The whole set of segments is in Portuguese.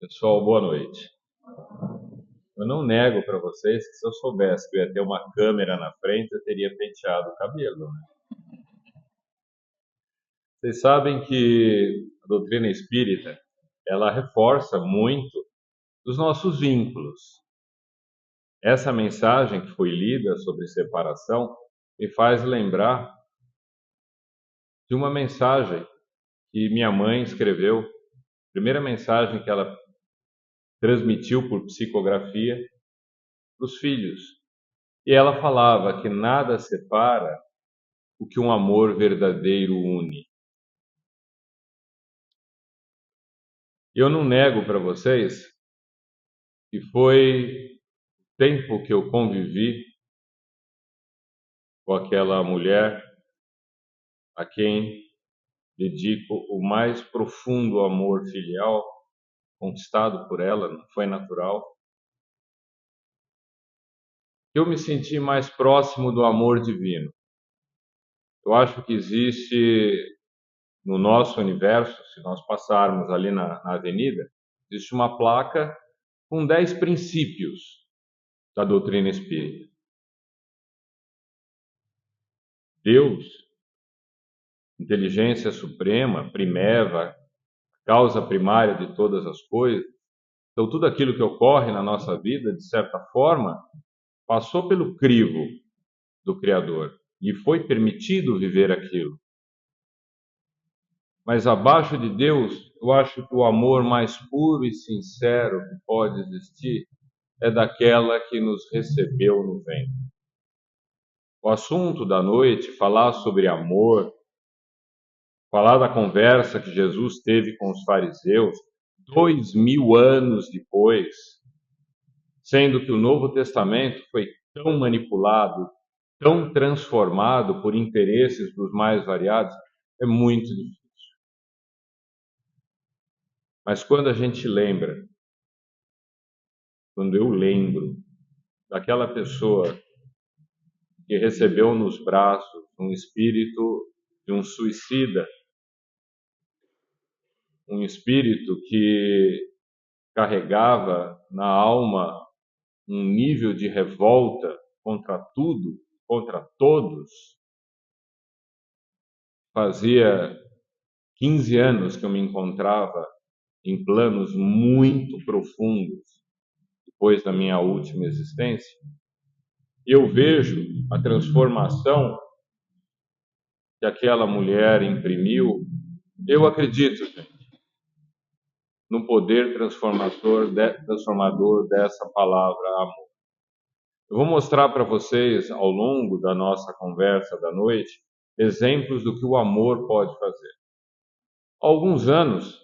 Pessoal, boa noite. Eu não nego para vocês que se eu soubesse que eu ia ter uma câmera na frente, eu teria penteado o cabelo, né? Vocês sabem que a doutrina espírita, ela reforça muito os nossos vínculos. Essa mensagem que foi lida sobre separação me faz lembrar de uma mensagem que minha mãe escreveu, primeira mensagem que ela transmitiu por psicografia para os filhos. E ela falava que nada separa o que um amor verdadeiro une. Eu não nego para vocês que foi tempo que eu convivi com aquela mulher a quem dedico o mais profundo amor filial, conquistado por ela, não foi natural. Eu me senti mais próximo do amor divino. Eu acho que existe no nosso universo, se nós passarmos ali na avenida, existe uma placa com 10 princípios da doutrina espírita. Deus, inteligência suprema, primeva, causa primária de todas as coisas. Então, tudo aquilo que ocorre na nossa vida, de certa forma, passou pelo crivo do Criador e foi permitido viver aquilo. Mas abaixo de Deus, eu acho que o amor mais puro e sincero que pode existir é daquela que nos recebeu no ventre. O assunto da noite, falar sobre amor, falar da conversa que Jesus teve com os fariseus 2000 anos depois, sendo que o Novo Testamento foi tão manipulado, tão transformado por interesses dos mais variados, é muito difícil. Mas quando a gente lembra, quando eu lembro daquela pessoa que recebeu nos braços um espírito de um suicida, um espírito que carregava na alma um nível de revolta contra tudo, contra todos. Fazia 15 anos que eu me encontrava em planos muito profundos depois da minha última existência. Eu vejo a transformação que aquela mulher imprimiu. Eu acredito, gente, no poder transformador dessa palavra amor. Eu vou mostrar para vocês, ao longo da nossa conversa da noite, exemplos do que o amor pode fazer. Há alguns anos,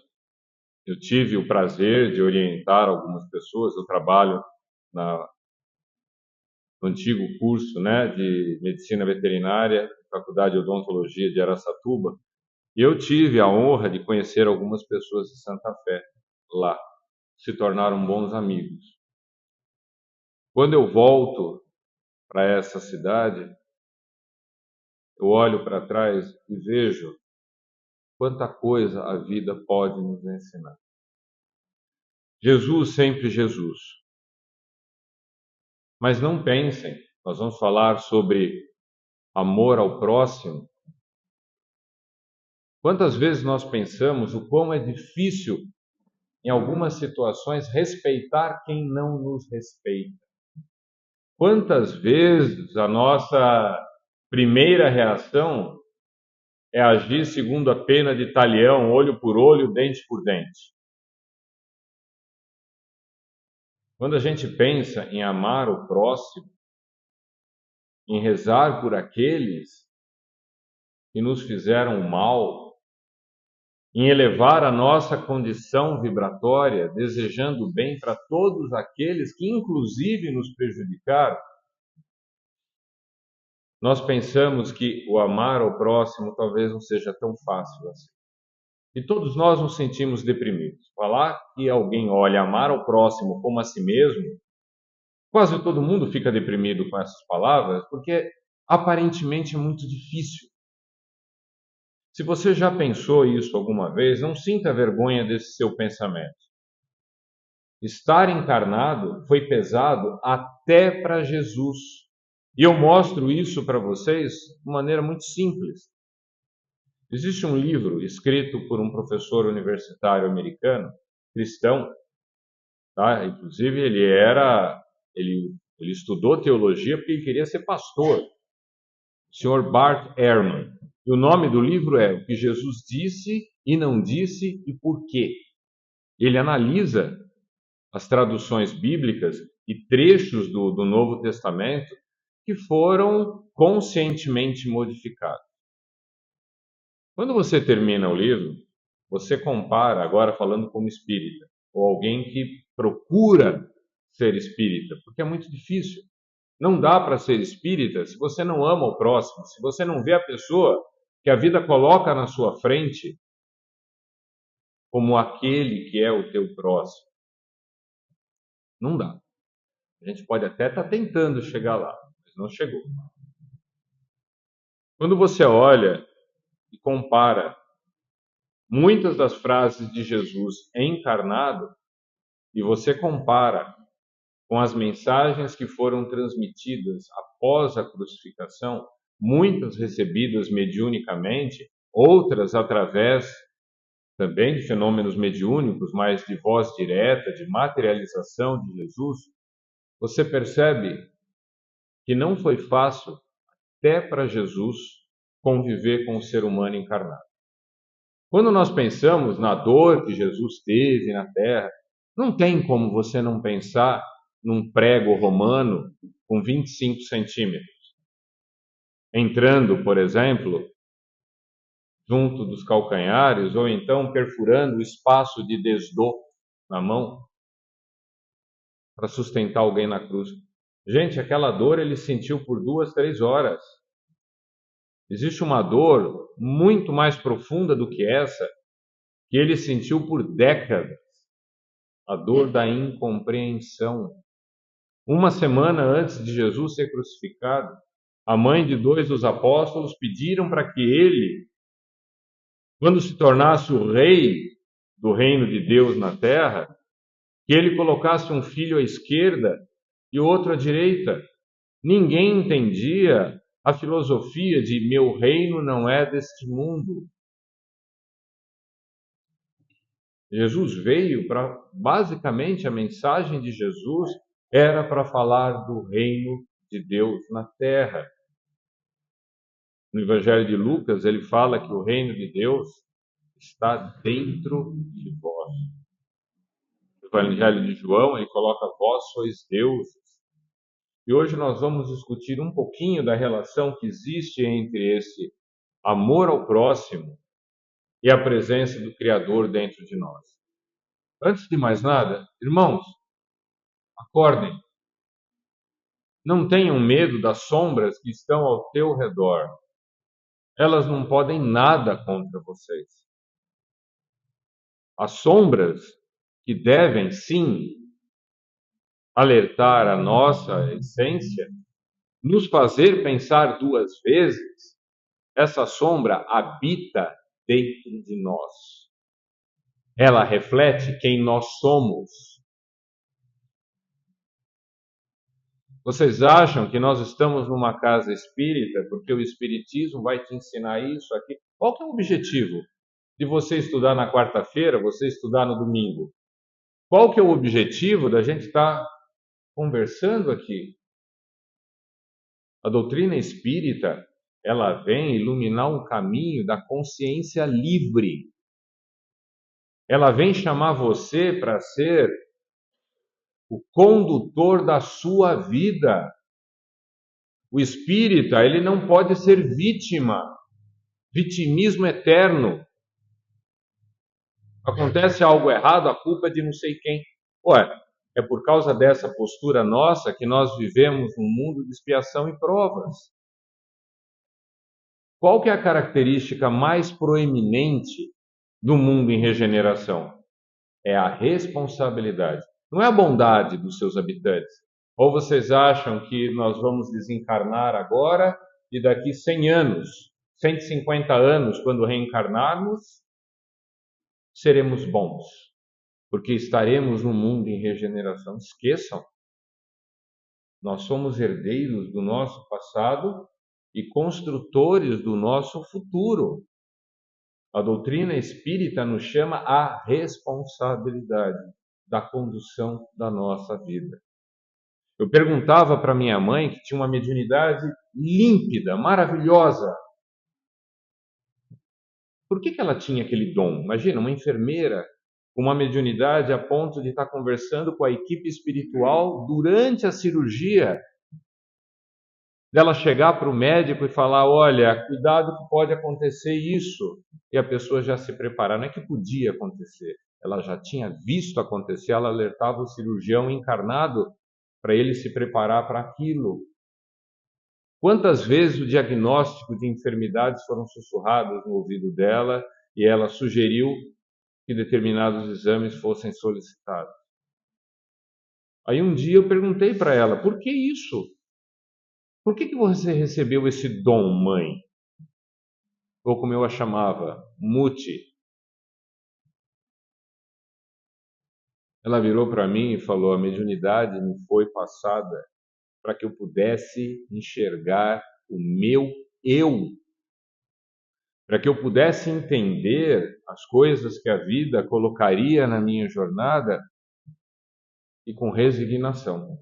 eu tive o prazer de orientar algumas pessoas. Eu trabalho no antigo curso, de Medicina Veterinária, Faculdade de Odontologia de Araçatuba, e eu tive a honra de conhecer algumas pessoas de Santa Fé lá, se tornaram bons amigos. Quando eu volto para essa cidade, eu olho para trás e vejo quanta coisa a vida pode nos ensinar. Jesus, sempre Jesus. Mas não pensem, nós vamos falar sobre amor ao próximo. Quantas vezes nós pensamos o quão é difícil, em algumas situações, respeitar quem não nos respeita? Quantas vezes a nossa primeira reação é agir segundo a pena de Talião, olho por olho, dente por dente? Quando a gente pensa em amar o próximo, em rezar por aqueles que nos fizeram mal, em elevar a nossa condição vibratória, desejando bem para todos aqueles que inclusive nos prejudicaram, nós pensamos que o amar ao próximo talvez não seja tão fácil assim. E todos nós nos sentimos deprimidos. Falar que alguém olha amar ao próximo como a si mesmo, quase todo mundo fica deprimido com essas palavras, porque aparentemente é muito difícil. Se você já pensou isso alguma vez, não sinta vergonha desse seu pensamento. estar encarnado foi pesado até para Jesus. E eu mostro isso para vocês de maneira muito simples. Existe um livro escrito por um professor universitário americano, cristão, tá? Inclusive ele estudou teologia porque ele queria ser pastor, o Sr. Bart Ehrman. E o nome do livro é O que Jesus disse e não disse e por quê. Ele analisa as traduções bíblicas e trechos do Novo Testamento que foram conscientemente modificados. Quando você termina o livro, você compara, agora falando como espírita, ou alguém que procura ser espírita, porque é muito difícil. Não dá para ser espírita se você não ama o próximo, se você não vê a pessoa que a vida coloca na sua frente como aquele que é o teu próximo. Não dá. A gente pode até estar tentando chegar lá, mas não chegou. Quando você olha e compara muitas das frases de Jesus encarnado, e você compara com as mensagens que foram transmitidas após a crucificação, muitas recebidas mediunicamente, outras através também de fenômenos mediúnicos, mas de voz direta, de materialização de Jesus, você percebe que não foi fácil até para Jesus conviver com o ser humano encarnado. Quando nós pensamos na dor que Jesus teve na terra, não tem como você não pensar num prego romano com 25 centímetros, entrando, por exemplo, junto dos calcanhares, ou então perfurando o espaço de desdô na mão para sustentar alguém na cruz. Gente, aquela dor ele sentiu por 2, 3 horas. Existe uma dor muito mais profunda do que essa, que ele sentiu por décadas. A dor da incompreensão. Uma semana antes de Jesus ser crucificado, a mãe de 2 dos apóstolos pediram para que ele, quando se tornasse o rei do reino de Deus na terra, que ele colocasse um filho à esquerda e outro à direita. Ninguém entendia a filosofia de meu reino não é deste mundo. Jesus veio para, basicamente, a mensagem de Jesus era para falar do reino de Deus na terra. No Evangelho de Lucas, ele fala que o reino de Deus está dentro de vós. No Evangelho de João, ele coloca vós sois deuses. E hoje nós vamos discutir um pouquinho da relação que existe entre esse amor ao próximo e a presença do Criador dentro de nós. Antes de mais nada, irmãos, acordem. Não tenham medo das sombras que estão ao teu redor. Elas não podem nada contra vocês. As sombras que devem, sim, alertar a nossa essência, nos fazer pensar 2 vezes, essa sombra habita dentro de nós. Ela reflete quem nós somos. Vocês acham que nós estamos numa casa espírita porque o espiritismo vai te ensinar isso aqui? Qual que é o objetivo de você estudar na quarta-feira, você estudar no domingo? Qual que é o objetivo da gente estar conversando aqui? A doutrina espírita, ela vem iluminar um caminho da consciência livre. Ela vem chamar você para ser o condutor da sua vida. O espírita, ele não pode ser vítima, vitimismo eterno. Acontece algo errado, a culpa é de não sei quem. Ué, é por causa dessa postura nossa que nós vivemos num mundo de expiação e provas. Qual que é a característica mais proeminente do mundo em regeneração? É a responsabilidade. Não é a bondade dos seus habitantes. Ou vocês acham que nós vamos desencarnar agora e daqui 100 anos, 150 anos, quando reencarnarmos, seremos bons? porque estaremos num mundo em regeneração. Esqueçam, nós somos herdeiros do nosso passado e construtores do nosso futuro. A doutrina espírita nos chama à responsabilidade da condução da nossa vida. Eu perguntava para minha mãe, que tinha uma mediunidade límpida, maravilhosa, por que ela tinha aquele dom? Imagina, uma enfermeira com uma mediunidade a ponto de estar conversando com a equipe espiritual durante a cirurgia, dela chegar para o médico e falar, olha, cuidado que pode acontecer isso, e a pessoa já se preparar. Não é que podia acontecer, ela já tinha visto acontecer, ela alertava o cirurgião encarnado para ele se preparar para aquilo. Quantas vezes o diagnóstico de enfermidades foram sussurrados no ouvido dela e ela sugeriu que determinados exames fossem solicitados. Aí um dia eu perguntei para ela, por que isso? Por que você recebeu esse dom, mãe? Ou como eu a chamava, Muti. Ela virou para mim e falou, a mediunidade me foi passada para que eu pudesse enxergar o meu eu, para que eu pudesse entender as coisas que a vida colocaria na minha jornada e com resignação.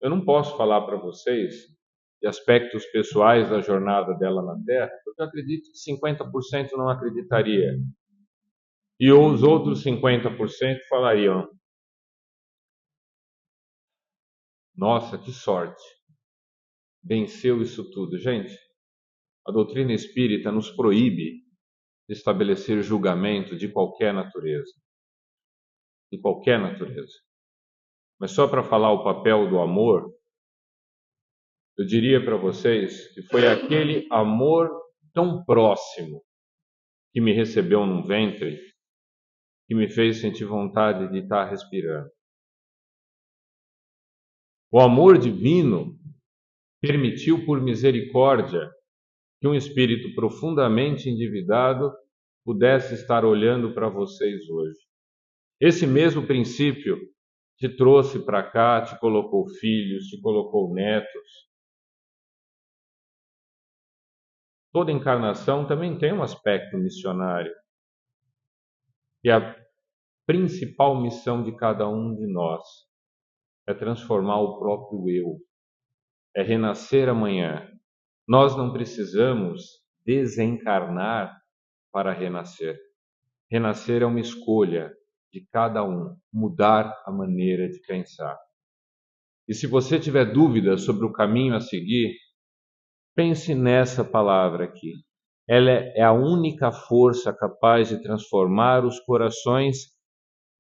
Eu não posso falar para vocês de aspectos pessoais da jornada dela na Terra, porque eu acredito que 50% não acreditaria. E os outros 50% falariam, nossa, que sorte, venceu isso tudo. Gente, a doutrina espírita nos proíbe de estabelecer julgamento de qualquer natureza. De qualquer natureza. Mas só para falar o papel do amor, eu diria para vocês que foi aquele amor tão próximo que me recebeu num ventre, que me fez sentir vontade de estar respirando. O amor divino permitiu, por misericórdia, que um espírito profundamente endividado pudesse estar olhando para vocês hoje. Esse mesmo princípio te trouxe para cá, te colocou filhos, te colocou netos. Toda encarnação também tem um aspecto missionário. E a principal missão de cada um de nós é transformar o próprio eu, é renascer amanhã. Nós não precisamos desencarnar para renascer. Renascer é uma escolha de cada um, mudar a maneira de pensar. E se você tiver dúvidas sobre o caminho a seguir, pense nessa palavra aqui. Ela é a única força capaz de transformar os corações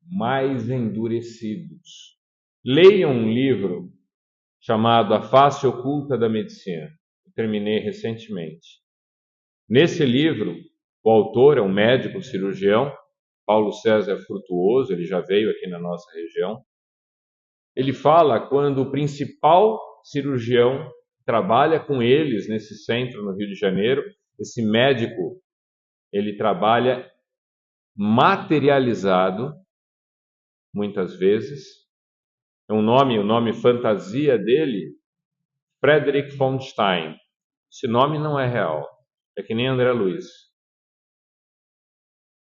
mais endurecidos. Leiam um livro chamado A Face Oculta da Medicina. Eu terminei recentemente. Nesse livro, o autor é um médico cirurgião, Paulo César Frutuoso, ele já veio aqui na nossa região. Ele fala quando o principal cirurgião trabalha com eles nesse centro no Rio de Janeiro. Esse médico, ele trabalha materializado, muitas vezes. O nome fantasia dele, Frederick von Stein. Esse nome não é real, é que nem André Luiz.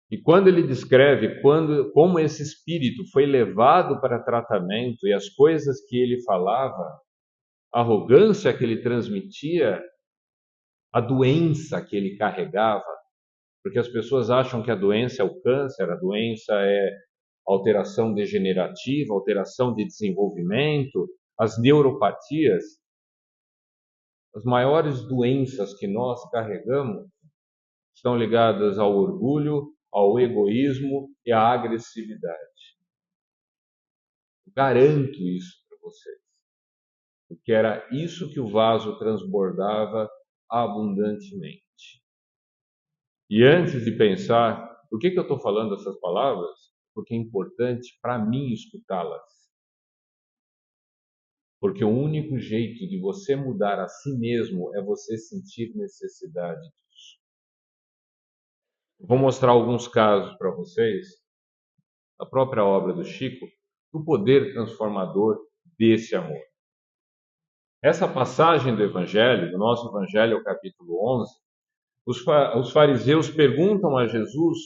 E quando ele descreve como esse espírito foi levado para tratamento e as coisas que ele falava, a arrogância que ele transmitia, a doença que ele carregava, porque as pessoas acham que a doença é o câncer, a doença é alteração degenerativa, alteração de desenvolvimento, as neuropatias. As maiores doenças que nós carregamos estão ligadas ao orgulho, ao egoísmo e à agressividade. Eu garanto isso para vocês, porque era isso que o vaso transbordava abundantemente. E antes de pensar, por que eu estou falando essas palavras? Porque é importante para mim escutá-las. Porque o único jeito de você mudar a si mesmo é você sentir necessidade disso. Vou mostrar alguns casos para vocês da própria obra do Chico, do poder transformador desse amor. Essa passagem do Evangelho, do nosso Evangelho, capítulo 11, os fariseus perguntam a Jesus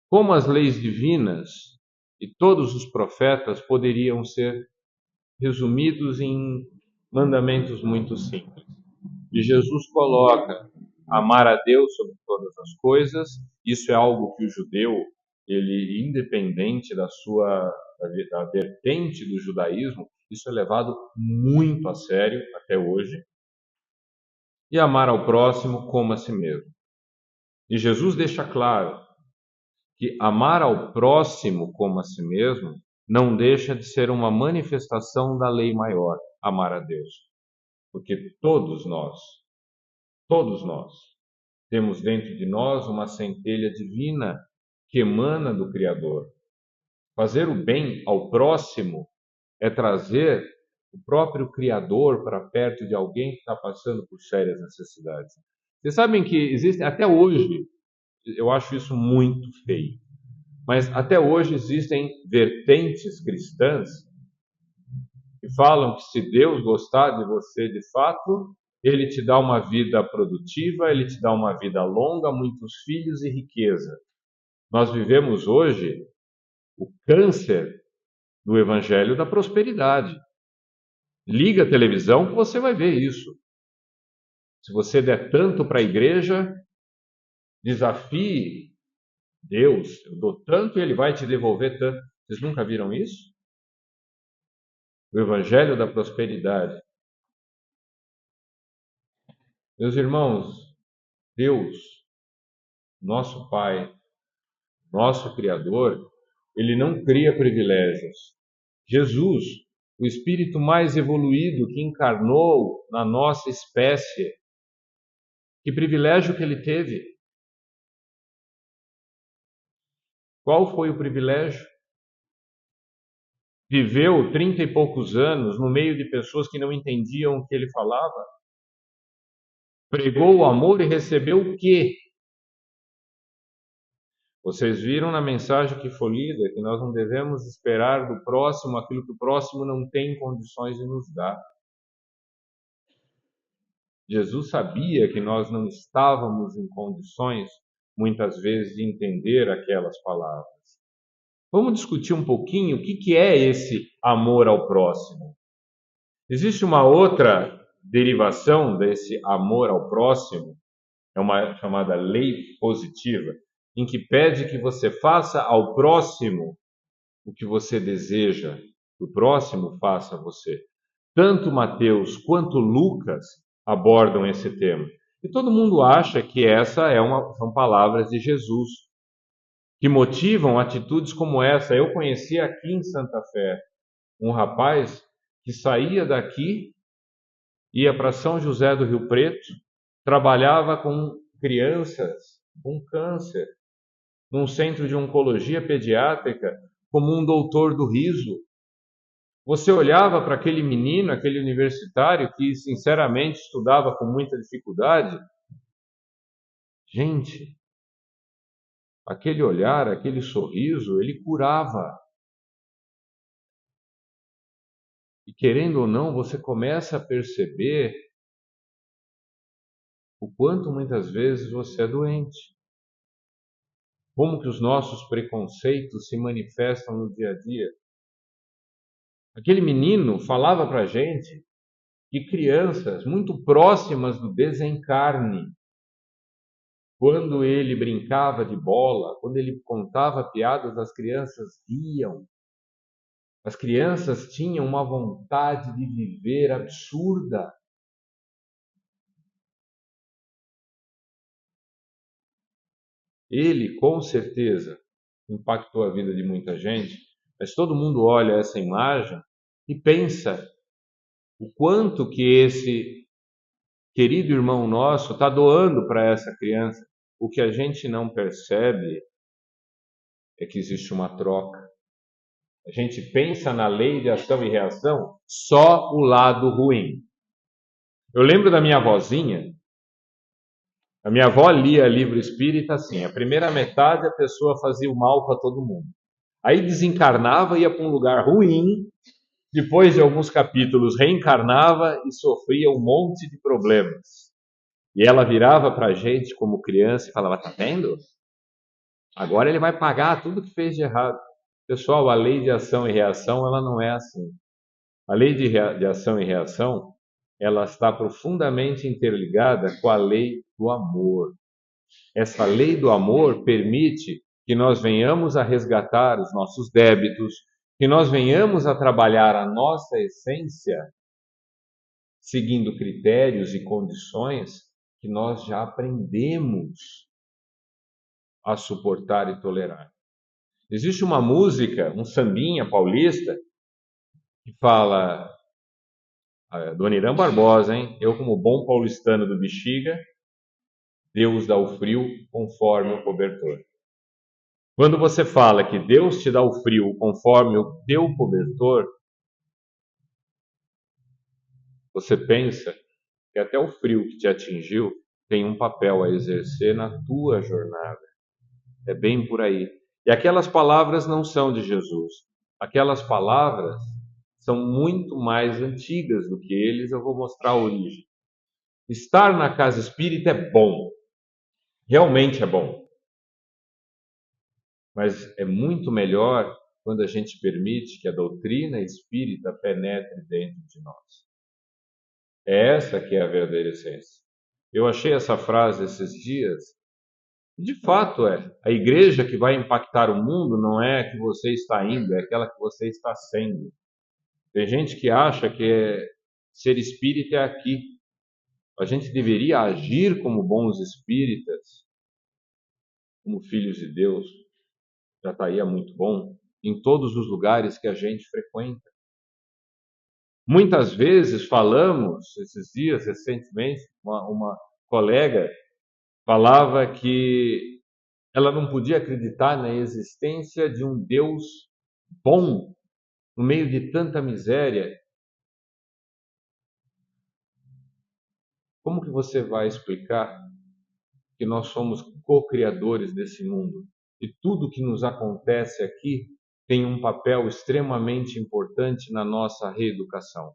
como as leis divinas e todos os profetas poderiam ser resumidos em mandamentos muito simples. E Jesus coloca amar a Deus sobre todas as coisas. Isso é algo que o judeu, ele, independente da vertente do judaísmo, isso é levado muito a sério até hoje. E amar ao próximo como a si mesmo. E Jesus deixa claro que amar ao próximo como a si mesmo não deixa de ser uma manifestação da lei maior, amar a Deus. Porque todos nós, temos dentro de nós uma centelha divina que emana do Criador. Fazer o bem ao próximo é trazer o próprio Criador para perto de alguém que está passando por sérias necessidades. Vocês sabem que existem, até hoje, eu acho isso muito feio, mas até hoje existem vertentes cristãs que falam que se Deus gostar de você de fato, Ele te dá uma vida produtiva, Ele te dá uma vida longa, muitos filhos e riqueza. Nós vivemos hoje o câncer do Evangelho da prosperidade. Liga a televisão que você vai ver isso. Se você der tanto para a igreja, desafie Deus. Eu dou tanto e Ele vai te devolver tanto. Vocês nunca viram isso? O Evangelho da prosperidade. Meus irmãos, Deus, nosso Pai, nosso Criador, Ele não cria privilégios. Jesus, o espírito mais evoluído que encarnou na nossa espécie, que privilégio que ele teve? Qual foi o privilégio? Viveu 30 e poucos anos no meio de pessoas que não entendiam o que ele falava. Pregou o amor e recebeu o quê? Vocês viram na mensagem que foi lida que nós não devemos esperar do próximo aquilo que o próximo não tem condições de nos dar. Jesus sabia que nós não estávamos em condições, muitas vezes, de entender aquelas palavras. Vamos discutir um pouquinho o que é esse amor ao próximo. Existe uma outra derivação desse amor ao próximo, é uma chamada lei positiva, em que pede que você faça ao próximo o que você deseja que o próximo faça a você. Tanto Mateus quanto Lucas abordam esse tema. E todo mundo acha que são palavras de Jesus, que motivam atitudes como essa. Eu conheci aqui em Santa Fé um rapaz que saía daqui, ia para São José do Rio Preto, trabalhava com crianças com câncer, num centro de oncologia pediátrica, como um doutor do riso. Você olhava para aquele menino, aquele universitário que sinceramente estudava com muita dificuldade. Gente, aquele olhar, aquele sorriso, ele curava. E querendo ou não, você começa a perceber o quanto muitas vezes você é doente. Como que os nossos preconceitos se manifestam no dia a dia. Aquele menino falava para a gente que crianças muito próximas do desencarne, quando ele brincava de bola, quando ele contava piadas, as crianças riam. As crianças tinham uma vontade de viver absurda. Ele, com certeza, impactou a vida de muita gente, mas todo mundo olha essa imagem e pensa o quanto que esse querido irmão nosso está doando para essa criança. O que a gente não percebe é que existe uma troca. A gente pensa na lei de ação e reação só o lado ruim. Eu lembro da minha avózinha, A minha avó lia livro espírita assim: a primeira metade a pessoa fazia o mal para todo mundo. Aí desencarnava, ia para um lugar ruim, depois de alguns capítulos reencarnava e sofria um monte de problemas. E ela virava para a gente como criança e falava: tá vendo? Agora ele vai pagar tudo que fez de errado. Pessoal, a lei de ação e reação, ela não é assim. A lei de ação e reação, ela está profundamente interligada com a lei do amor. Essa lei do amor permite que nós venhamos a resgatar os nossos débitos, que nós venhamos a trabalhar a nossa essência, seguindo critérios e condições que nós já aprendemos a suportar e tolerar. Existe uma música, um sambinha paulista, que fala, Dona Irã Barbosa, hein? Eu, como bom paulistano do Bexiga, Deus dá o frio conforme o cobertor. Quando você fala que Deus te dá o frio conforme o teu cobertor, você pensa que até o frio que te atingiu tem um papel a exercer na tua jornada. É bem por aí. E aquelas palavras não são de Jesus. Aquelas palavras são muito mais antigas do que eles. Eu vou mostrar a origem. Estar na casa espírita é bom. Realmente é bom. Mas é muito melhor quando a gente permite que a doutrina espírita penetre dentro de nós. É essa que é a verdadeira essência. Eu achei essa frase esses dias, e de fato é. A igreja que vai impactar o mundo não é a que você está indo, é aquela que você está sendo. Tem gente que acha que ser espírita é aqui. A gente deveria agir como bons espíritas, como filhos de Deus, já estaria muito bom, em todos os lugares que a gente frequenta. Muitas vezes falamos, esses dias, recentemente, uma colega falava que ela não podia acreditar na existência de um Deus bom no meio de tanta miséria. Como que você vai explicar que nós somos co-criadores desse mundo e tudo que nos acontece aqui tem um papel extremamente importante na nossa reeducação?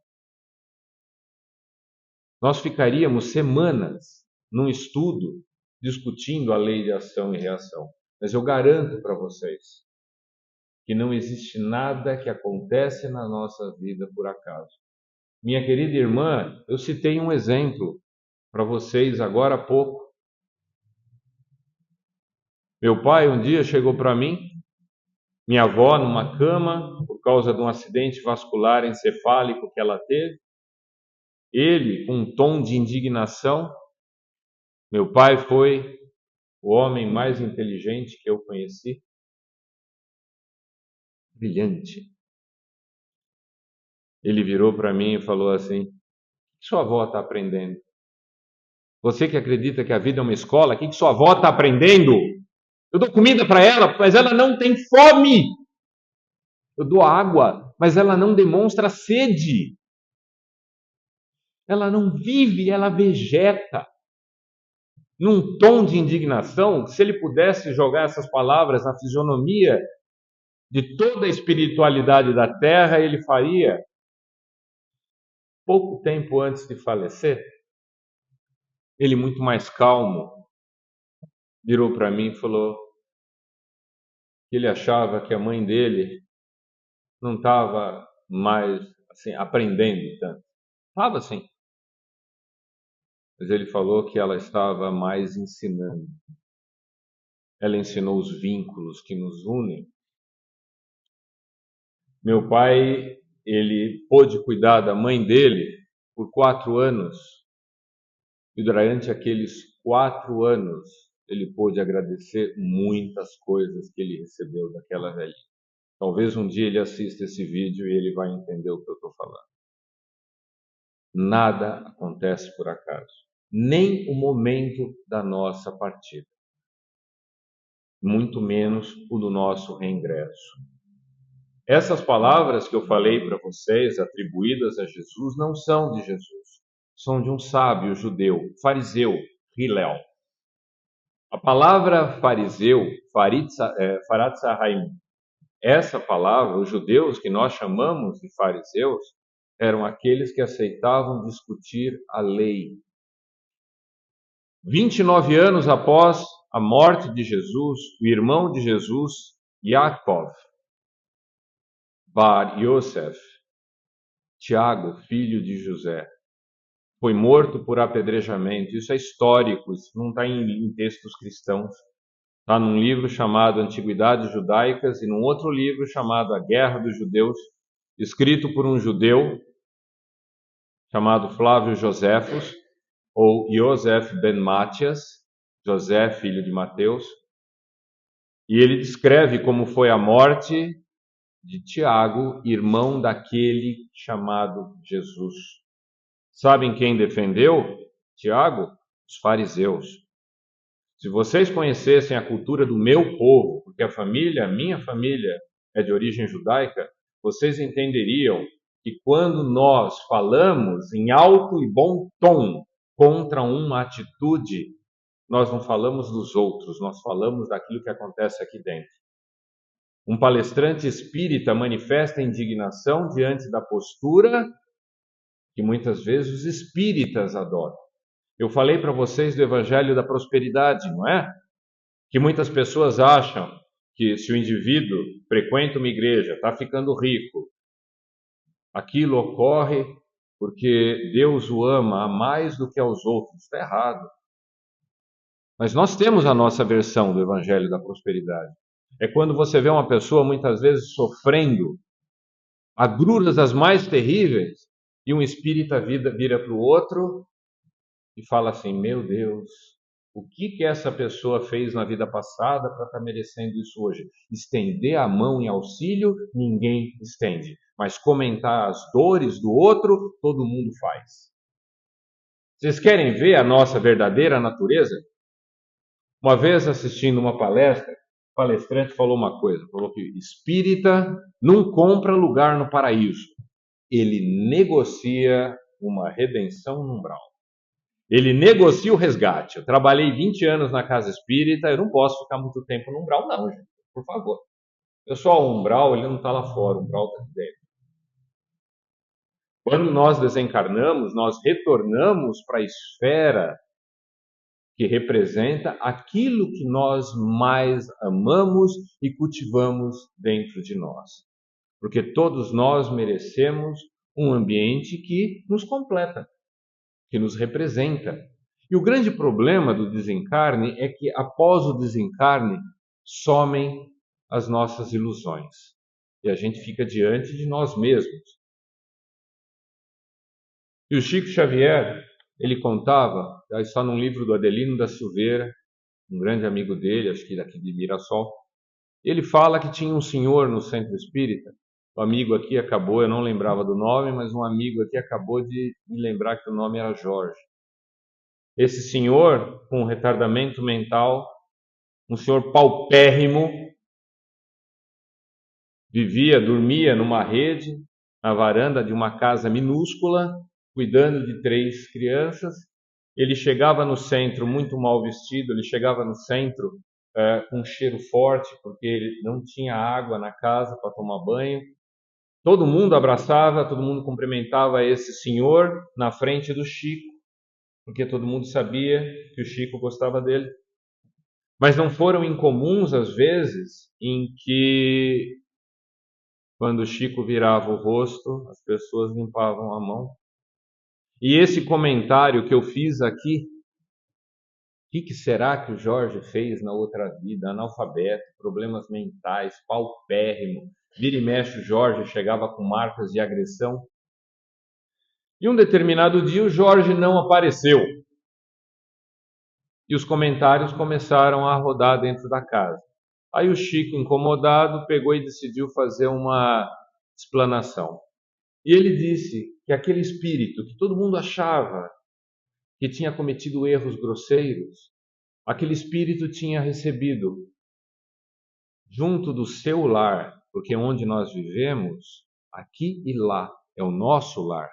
Nós ficaríamos semanas num estudo discutindo a lei de ação e reação, mas eu garanto para vocês que não existe nada que acontece na nossa vida por acaso. Minha querida irmã, eu citei um exemplo para vocês agora há pouco. Meu pai um dia chegou para mim, minha avó numa cama, por causa de um acidente vascular encefálico que ela teve, ele com um tom de indignação. Meu pai foi o homem mais inteligente que eu conheci, brilhante. Ele virou para mim e falou assim: o que sua avó está aprendendo? Você que acredita que a vida é uma escola, o que sua avó está aprendendo? Eu dou comida para ela, mas ela não tem fome. Eu dou água, mas ela não demonstra sede. Ela não vive, ela vegeta. Num tom de indignação, se ele pudesse jogar essas palavras na fisionomia de toda a espiritualidade da Terra, ele faria. Pouco tempo antes de falecer, ele muito mais calmo, virou para mim e falou que ele achava que a mãe dele não estava mais assim aprendendo tanto. Estava assim, mas ele falou que ela estava mais ensinando. Ela ensinou os vínculos que nos unem. Meu pai, ele pôde cuidar da mãe dele por 4 anos. E durante aqueles 4 anos, ele pôde agradecer muitas coisas que ele recebeu daquela velhinha. Talvez um dia ele assista esse vídeo e ele vai entender o que eu estou falando. Nada acontece por acaso, nem o momento da nossa partida, muito menos o do nosso reingresso. Essas palavras que eu falei para vocês, atribuídas a Jesus, não são de Jesus, são de um sábio judeu, fariseu, Hillel. A palavra fariseu, Farat Sahaim, essa palavra, os judeus que nós chamamos de fariseus, eram aqueles que aceitavam discutir a lei. 29 anos após a morte de Jesus, o irmão de Jesus, Yaakov, Bar Yosef, Tiago, filho de José, foi morto por apedrejamento. Isso é histórico, isso não está em textos cristãos. Está num livro chamado Antiguidades Judaicas e num outro livro chamado A Guerra dos Judeus, escrito por um judeu chamado Flávio Joséfos, ou Yosef ben Matias, José, filho de Mateus, e ele descreve como foi a morte de Tiago, irmão daquele chamado Jesus. Sabem quem defendeu Tiago? Os fariseus. Se vocês conhecessem a cultura do meu povo, porque minha família é de origem judaica, vocês entenderiam que quando nós falamos em alto e bom tom contra uma atitude, nós não falamos dos outros, nós falamos daquilo que acontece aqui dentro. Um palestrante espírita manifesta indignação diante da postura que muitas vezes os espíritas adotam. Eu falei para vocês do Evangelho da Prosperidade, não é? Que muitas pessoas acham que se o indivíduo frequenta uma igreja, está ficando rico, aquilo ocorre porque Deus o ama a mais do que aos outros. Está errado. Mas nós temos a nossa versão do Evangelho da Prosperidade. É quando você vê uma pessoa muitas vezes sofrendo agruras das mais terríveis e um espírita vira para o outro e fala assim: meu Deus, o que essa pessoa fez na vida passada para estar merecendo isso hoje? Estender a mão em auxílio, ninguém estende. Mas comentar as dores do outro, todo mundo faz. Vocês querem ver a nossa verdadeira natureza? Uma vez assistindo uma palestra, o palestrante falou uma coisa, falou que espírita não compra lugar no paraíso. Ele negocia uma redenção no umbral. Ele negocia o resgate. Eu trabalhei 20 anos na casa espírita, eu não posso ficar muito tempo no umbral, não, gente. Por favor. Pessoal, o umbral, ele não está lá fora, o umbral está aqui dentro. Quando nós desencarnamos, nós retornamos para a esfera que representa aquilo que nós mais amamos e cultivamos dentro de nós. Porque todos nós merecemos um ambiente que nos completa, que nos representa. E o grande problema do desencarne é que após o desencarne somem as nossas ilusões e a gente fica diante de nós mesmos. E o Chico Xavier, ele contava, está num livro do Adelino da Silveira, um grande amigo dele, acho que daqui de Mirassol. Ele fala que tinha um senhor no centro espírita, o amigo aqui acabou, eu não lembrava do nome, mas um amigo aqui acabou de me lembrar que o nome era Jorge. Esse senhor com retardamento mental, um senhor paupérrimo, dormia numa rede, na varanda de uma casa minúscula, cuidando de 3 crianças. Ele chegava no centro muito mal vestido, ele chegava no centro com um cheiro forte, porque ele não tinha água na casa para tomar banho. Todo mundo abraçava, todo mundo cumprimentava esse senhor na frente do Chico, porque todo mundo sabia que o Chico gostava dele. Mas não foram incomuns as vezes em que, quando o Chico virava o rosto, as pessoas limpavam a mão. E esse comentário que eu fiz aqui, o que será que o Jorge fez na outra vida? Analfabeto, problemas mentais, paupérrimo. Vira e mexe, o Jorge chegava com marcas de agressão. E um determinado dia o Jorge não apareceu. E os comentários começaram a rodar dentro da casa. Aí o Chico, incomodado, pegou e decidiu fazer uma explanação. E ele disse que aquele espírito que todo mundo achava que tinha cometido erros grosseiros, aquele espírito tinha recebido junto do seu lar, porque onde nós vivemos, aqui e lá, é o nosso lar.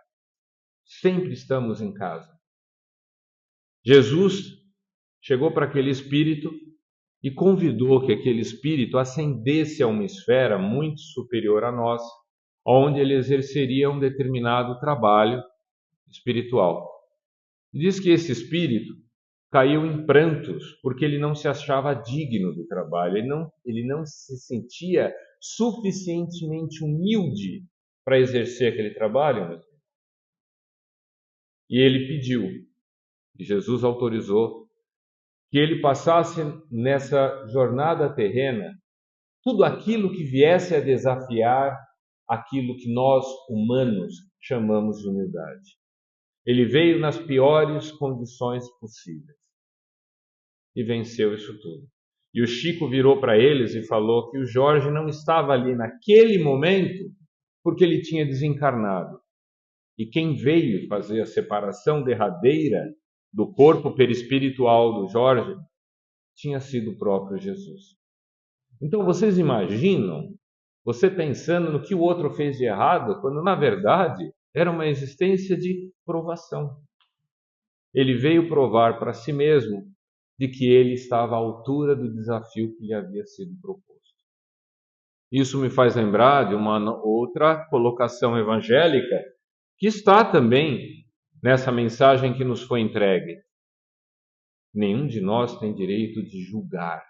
Sempre estamos em casa. Jesus chegou para aquele espírito e convidou que aquele espírito ascendesse a uma esfera muito superior à nossa, onde ele exerceria um determinado trabalho espiritual. E diz que esse espírito caiu em prantos, porque ele não se achava digno do trabalho, ele não se sentia suficientemente humilde para exercer aquele trabalho. E ele pediu, e Jesus autorizou, que ele passasse nessa jornada terrena tudo aquilo que viesse a desafiar aquilo que nós, humanos, chamamos de humildade. Ele veio nas piores condições possíveis e venceu isso tudo. E o Chico virou para eles e falou que o Jorge não estava ali naquele momento porque ele tinha desencarnado. E quem veio fazer a separação derradeira do corpo perispiritual do Jorge tinha sido o próprio Jesus. Então vocês imaginam, você pensando no que o outro fez de errado, quando na verdade era uma existência de provação. Ele veio provar para si mesmo de que ele estava à altura do desafio que lhe havia sido proposto. Isso me faz lembrar de uma outra colocação evangélica que está também nessa mensagem que nos foi entregue. Nenhum de nós tem direito de julgar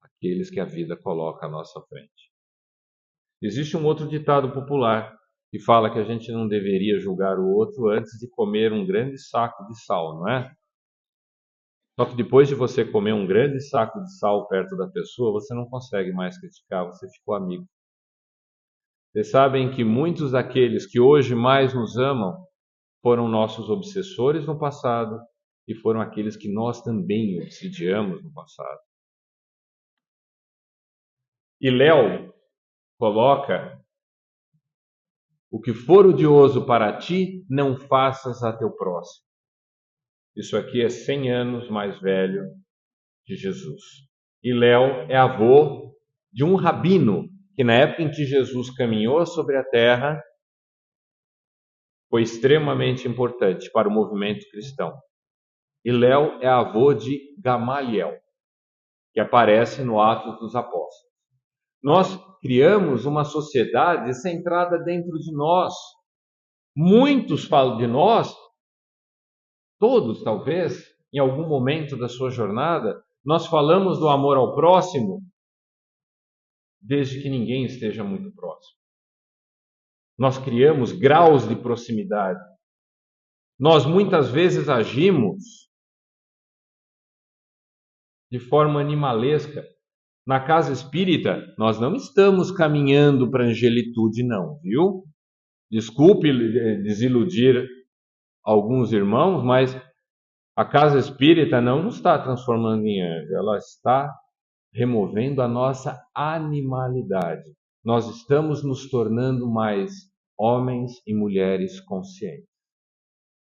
aqueles que a vida coloca à nossa frente. Existe um outro ditado popular que fala que a gente não deveria julgar o outro antes de comer um grande saco de sal, não é? Só que depois de você comer um grande saco de sal perto da pessoa, você não consegue mais criticar, você ficou amigo. Vocês sabem que muitos daqueles que hoje mais nos amam foram nossos obsessores no passado e foram aqueles que nós também obsidiamos no passado. E Léo coloca: o que for odioso para ti, não faças a teu próximo. Isso aqui é 100 anos mais velho de Jesus. E Léo é avô de um rabino que na época em que Jesus caminhou sobre a terra foi extremamente importante para o movimento cristão. E Léo é avô de Gamaliel, que aparece no Atos dos Apóstolos. Nós criamos uma sociedade centrada dentro de nós. Muitos falam de nós, todos talvez, em algum momento da sua jornada, nós falamos do amor ao próximo, desde que ninguém esteja muito próximo. Nós criamos graus de proximidade. Nós muitas vezes agimos de forma animalesca. Na casa espírita, nós não estamos caminhando para a angelitude, não, viu? Desculpe desiludir alguns irmãos, mas a casa espírita não nos está transformando em anjo, ela está removendo a nossa animalidade. Nós estamos nos tornando mais homens e mulheres conscientes,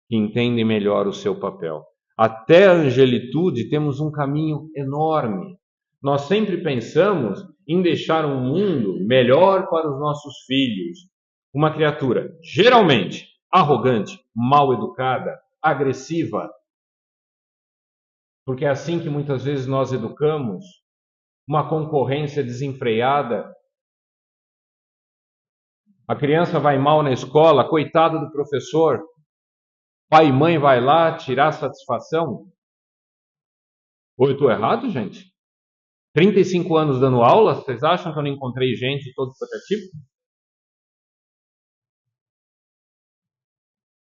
que entendem melhor o seu papel. Até a angelitude temos um caminho enorme. Nós sempre pensamos em deixar um mundo melhor para os nossos filhos. Uma criatura geralmente arrogante, mal educada, agressiva, porque é assim que muitas vezes nós educamos, uma concorrência desenfreada. A criança vai mal na escola, coitado do professor, pai e mãe vai lá tirar satisfação. Ou eu estou errado, gente? 35 anos dando aula, vocês acham que eu não encontrei gente de todo tipo?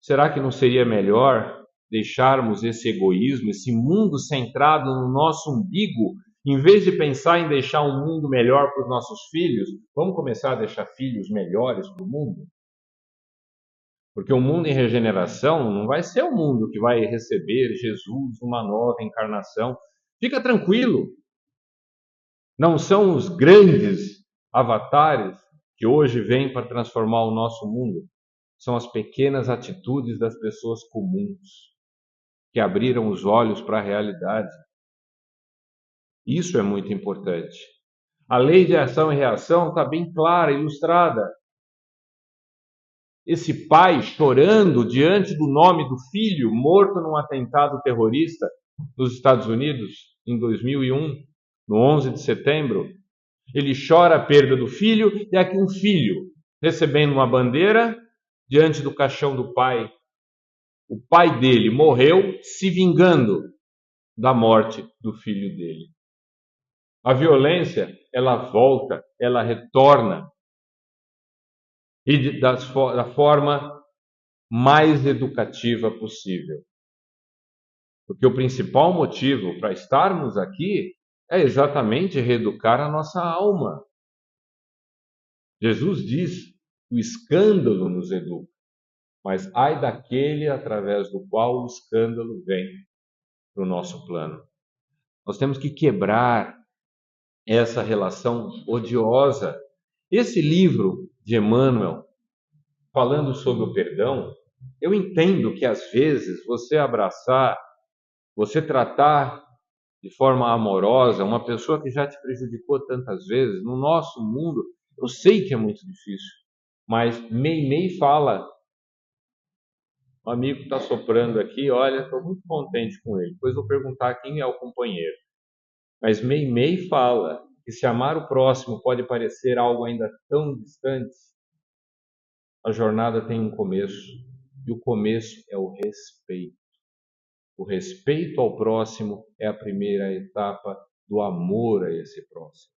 Será que não seria melhor deixarmos esse egoísmo, esse mundo centrado no nosso umbigo, em vez de pensar em deixar um mundo melhor para os nossos filhos, vamos começar a deixar filhos melhores para o mundo? Porque o mundo em regeneração não vai ser o mundo que vai receber Jesus, uma nova encarnação. Fica tranquilo. Não são os grandes avatares que hoje vêm para transformar o nosso mundo. São as pequenas atitudes das pessoas comuns que abriram os olhos para a realidade. Isso é muito importante. A lei de ação e reação está bem clara, ilustrada. Esse pai chorando diante do nome do filho morto num atentado terrorista, nos Estados Unidos, em 2001, no 11 de setembro. Ele chora a perda do filho, e aqui um filho recebendo uma bandeira diante do caixão do pai. O pai dele morreu se vingando da morte do filho dele. A violência, ela volta, ela retorna, e da forma mais educativa possível. Porque o principal motivo para estarmos aqui é exatamente reeducar a nossa alma. Jesus diz que o escândalo nos educa, mas ai daquele através do qual o escândalo vem para o nosso plano. Nós temos que quebrar essa relação odiosa. Esse livro de Emmanuel, falando sobre o perdão, eu entendo que às vezes você abraçar, você tratar de forma amorosa uma pessoa que já te prejudicou tantas vezes, no nosso mundo, eu sei que é muito difícil, mas Meimei fala, o amigo está soprando aqui, olha, estou muito contente com ele, depois vou perguntar quem é o companheiro, mas Meimei fala que se amar o próximo pode parecer algo ainda tão distante, a jornada tem um começo, e o começo é o respeito. O respeito ao próximo é a primeira etapa do amor a esse próximo.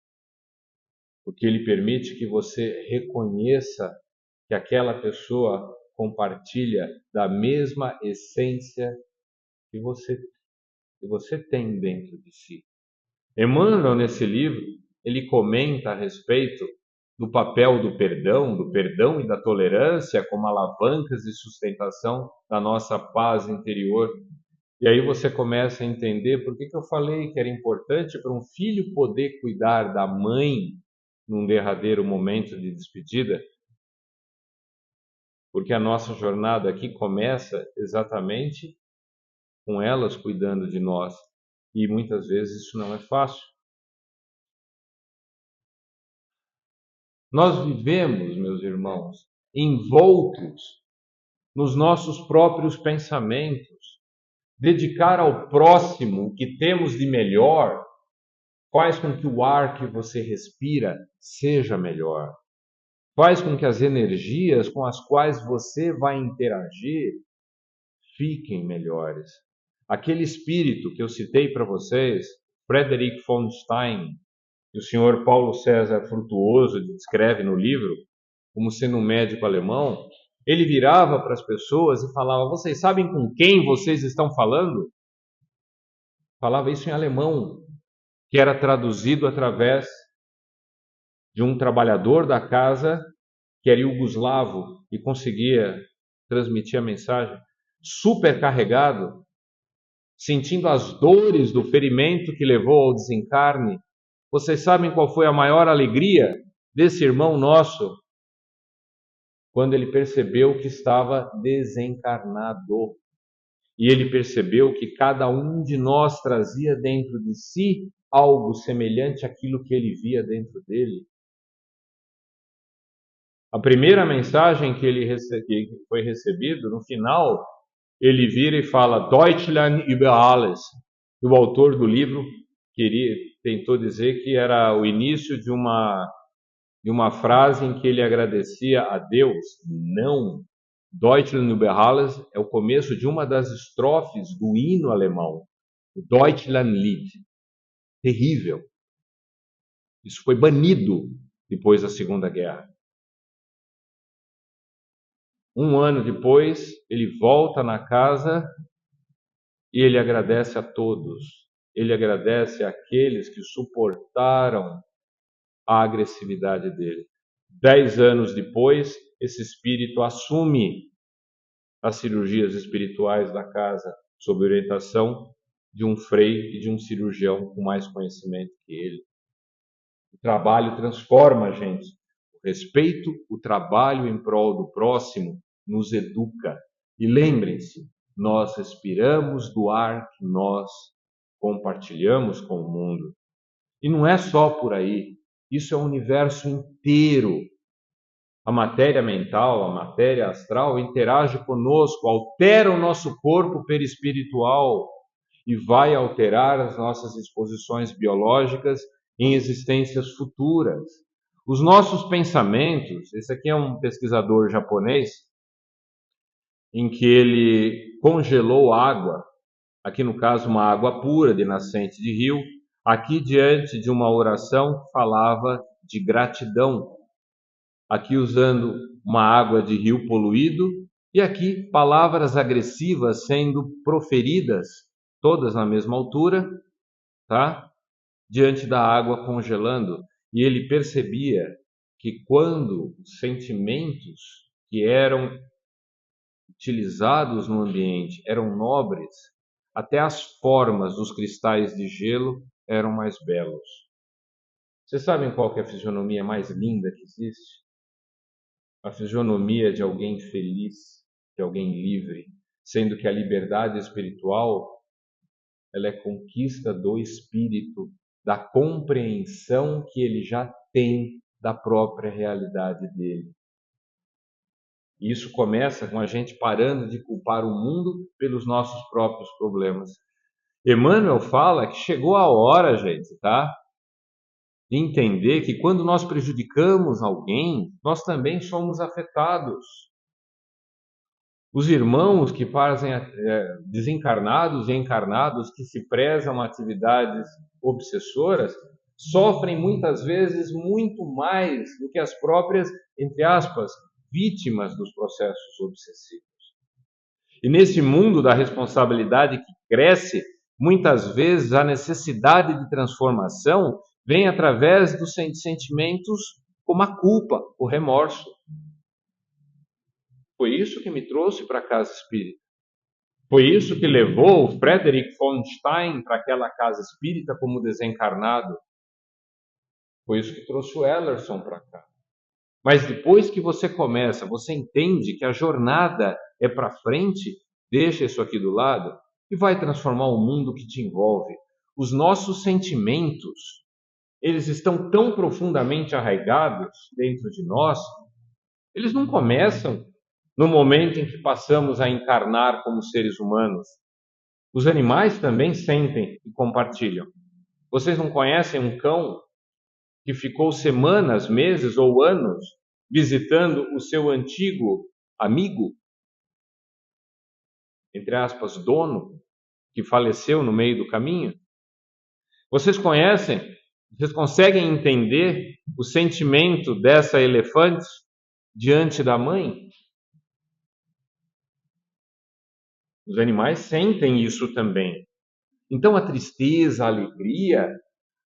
Porque ele permite que você reconheça que aquela pessoa compartilha da mesma essência que você tem dentro de si. Emmanuel, nesse livro, ele comenta a respeito do papel do perdão e da tolerância como alavancas de sustentação da nossa paz interior. E aí você começa a entender por que eu falei que era importante para um filho poder cuidar da mãe num derradeiro momento de despedida, porque a nossa jornada aqui começa exatamente com elas cuidando de nós, e muitas vezes isso não é fácil. Nós vivemos, meus irmãos, envoltos nos nossos próprios pensamentos. Dedicar ao próximo o que temos de melhor faz com que o ar que você respira seja melhor. Faz com que as energias com as quais você vai interagir fiquem melhores. Aquele espírito que eu citei para vocês, Frederick von Stein, que o senhor Paulo César Frutuoso descreve no livro, como sendo um médico alemão, ele virava para as pessoas e falava: vocês sabem com quem vocês estão falando? Falava isso em alemão, que era traduzido através de um trabalhador da casa que era iugoslavo e conseguia transmitir a mensagem, super carregado, sentindo as dores do ferimento que levou ao desencarne. Vocês sabem qual foi a maior alegria desse irmão nosso? Quando ele percebeu que estava desencarnado. E ele percebeu que cada um de nós trazia dentro de si algo semelhante àquilo que ele via dentro dele. A primeira mensagem que que foi recebido, no final, ele vira e fala Deutschland über alles. E o autor do livro tentou dizer que era o início de uma frase em que ele agradecia a Deus. Não. Deutschland über alles é o começo de uma das estrofes do hino alemão, o Deutschlandlied. Terrível. Isso foi banido depois da Segunda Guerra. Um ano depois, ele volta na casa e ele agradece a todos. Ele agradece àqueles que suportaram a agressividade dele. 10 anos depois, esse espírito assume as cirurgias espirituais da casa, sob orientação de um frei e de um cirurgião com mais conhecimento que ele. O trabalho transforma a gente. O respeito, o trabalho em prol do próximo nos educa. E lembrem-se, nós respiramos do ar que nós compartilhamos com o mundo. E não é só por aí. Isso é o universo inteiro. A matéria mental, a matéria astral interage conosco, altera o nosso corpo perispiritual. e vai alterar as nossas disposições biológicas em existências futuras. Os nossos pensamentos, esse aqui é um pesquisador japonês, em que ele congelou água, aqui no caso uma água pura de nascente de rio, aqui diante de uma oração falava de gratidão, aqui usando uma água de rio poluído, e aqui palavras agressivas sendo proferidas, todas na mesma altura, tá? Diante da água congelando. E ele percebia que quando os sentimentos que eram utilizados no ambiente eram nobres, até as formas dos cristais de gelo eram mais belos. Vocês sabem qual que é a fisionomia mais linda que existe? A fisionomia de alguém feliz, de alguém livre, sendo que a liberdade espiritual ela é conquista do espírito, da compreensão que ele já tem da própria realidade dele. E isso começa com a gente parando de culpar o mundo pelos nossos próprios problemas. Emmanuel fala que chegou a hora, gente, tá? De entender que quando nós prejudicamos alguém, nós também somos afetados. Os irmãos que fazem desencarnados e encarnados que se prezam atividades obsessoras sofrem muitas vezes muito mais do que as próprias, entre aspas, vítimas dos processos obsessivos. E nesse mundo da responsabilidade que cresce, muitas vezes a necessidade de transformação vem através dos sentimentos como a culpa, o remorso. Foi isso que me trouxe para a casa espírita. Foi isso que levou o Frederick von Stein para aquela casa espírita como desencarnado. Foi isso que trouxe o Ellerson para cá. Mas depois que você começa, você entende que a jornada é para frente, deixa isso aqui do lado e vai transformar o mundo que te envolve. Os nossos sentimentos, eles estão tão profundamente arraigados dentro de nós, eles não começam no momento em que passamos a encarnar como seres humanos. Os animais também sentem e compartilham. Vocês não conhecem um cão que ficou semanas, meses ou anos visitando o seu antigo amigo, entre aspas, dono, que faleceu no meio do caminho? Vocês conhecem, vocês conseguem entender o sentimento dessa elefante diante da mãe? Os animais sentem isso também. Então a tristeza, a alegria,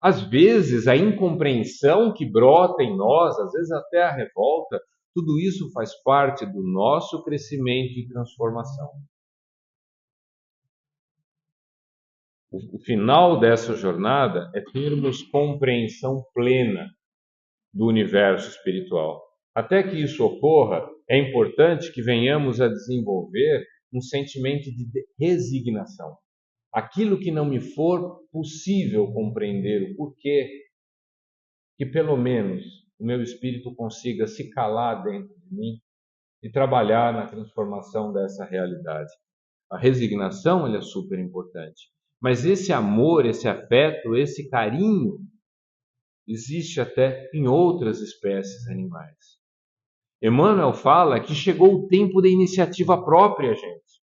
às vezes a incompreensão que brota em nós, às vezes até a revolta, tudo isso faz parte do nosso crescimento e transformação. O final dessa jornada é termos compreensão plena do universo espiritual. Até que isso ocorra, é importante que venhamos a desenvolver um sentimento de resignação. Aquilo que não me for possível compreender o porquê, que pelo menos o meu espírito consiga se calar dentro de mim e trabalhar na transformação dessa realidade. A resignação é super importante, mas esse amor, esse afeto, esse carinho existe até em outras espécies animais. Emmanuel fala que chegou o tempo da iniciativa própria, gente.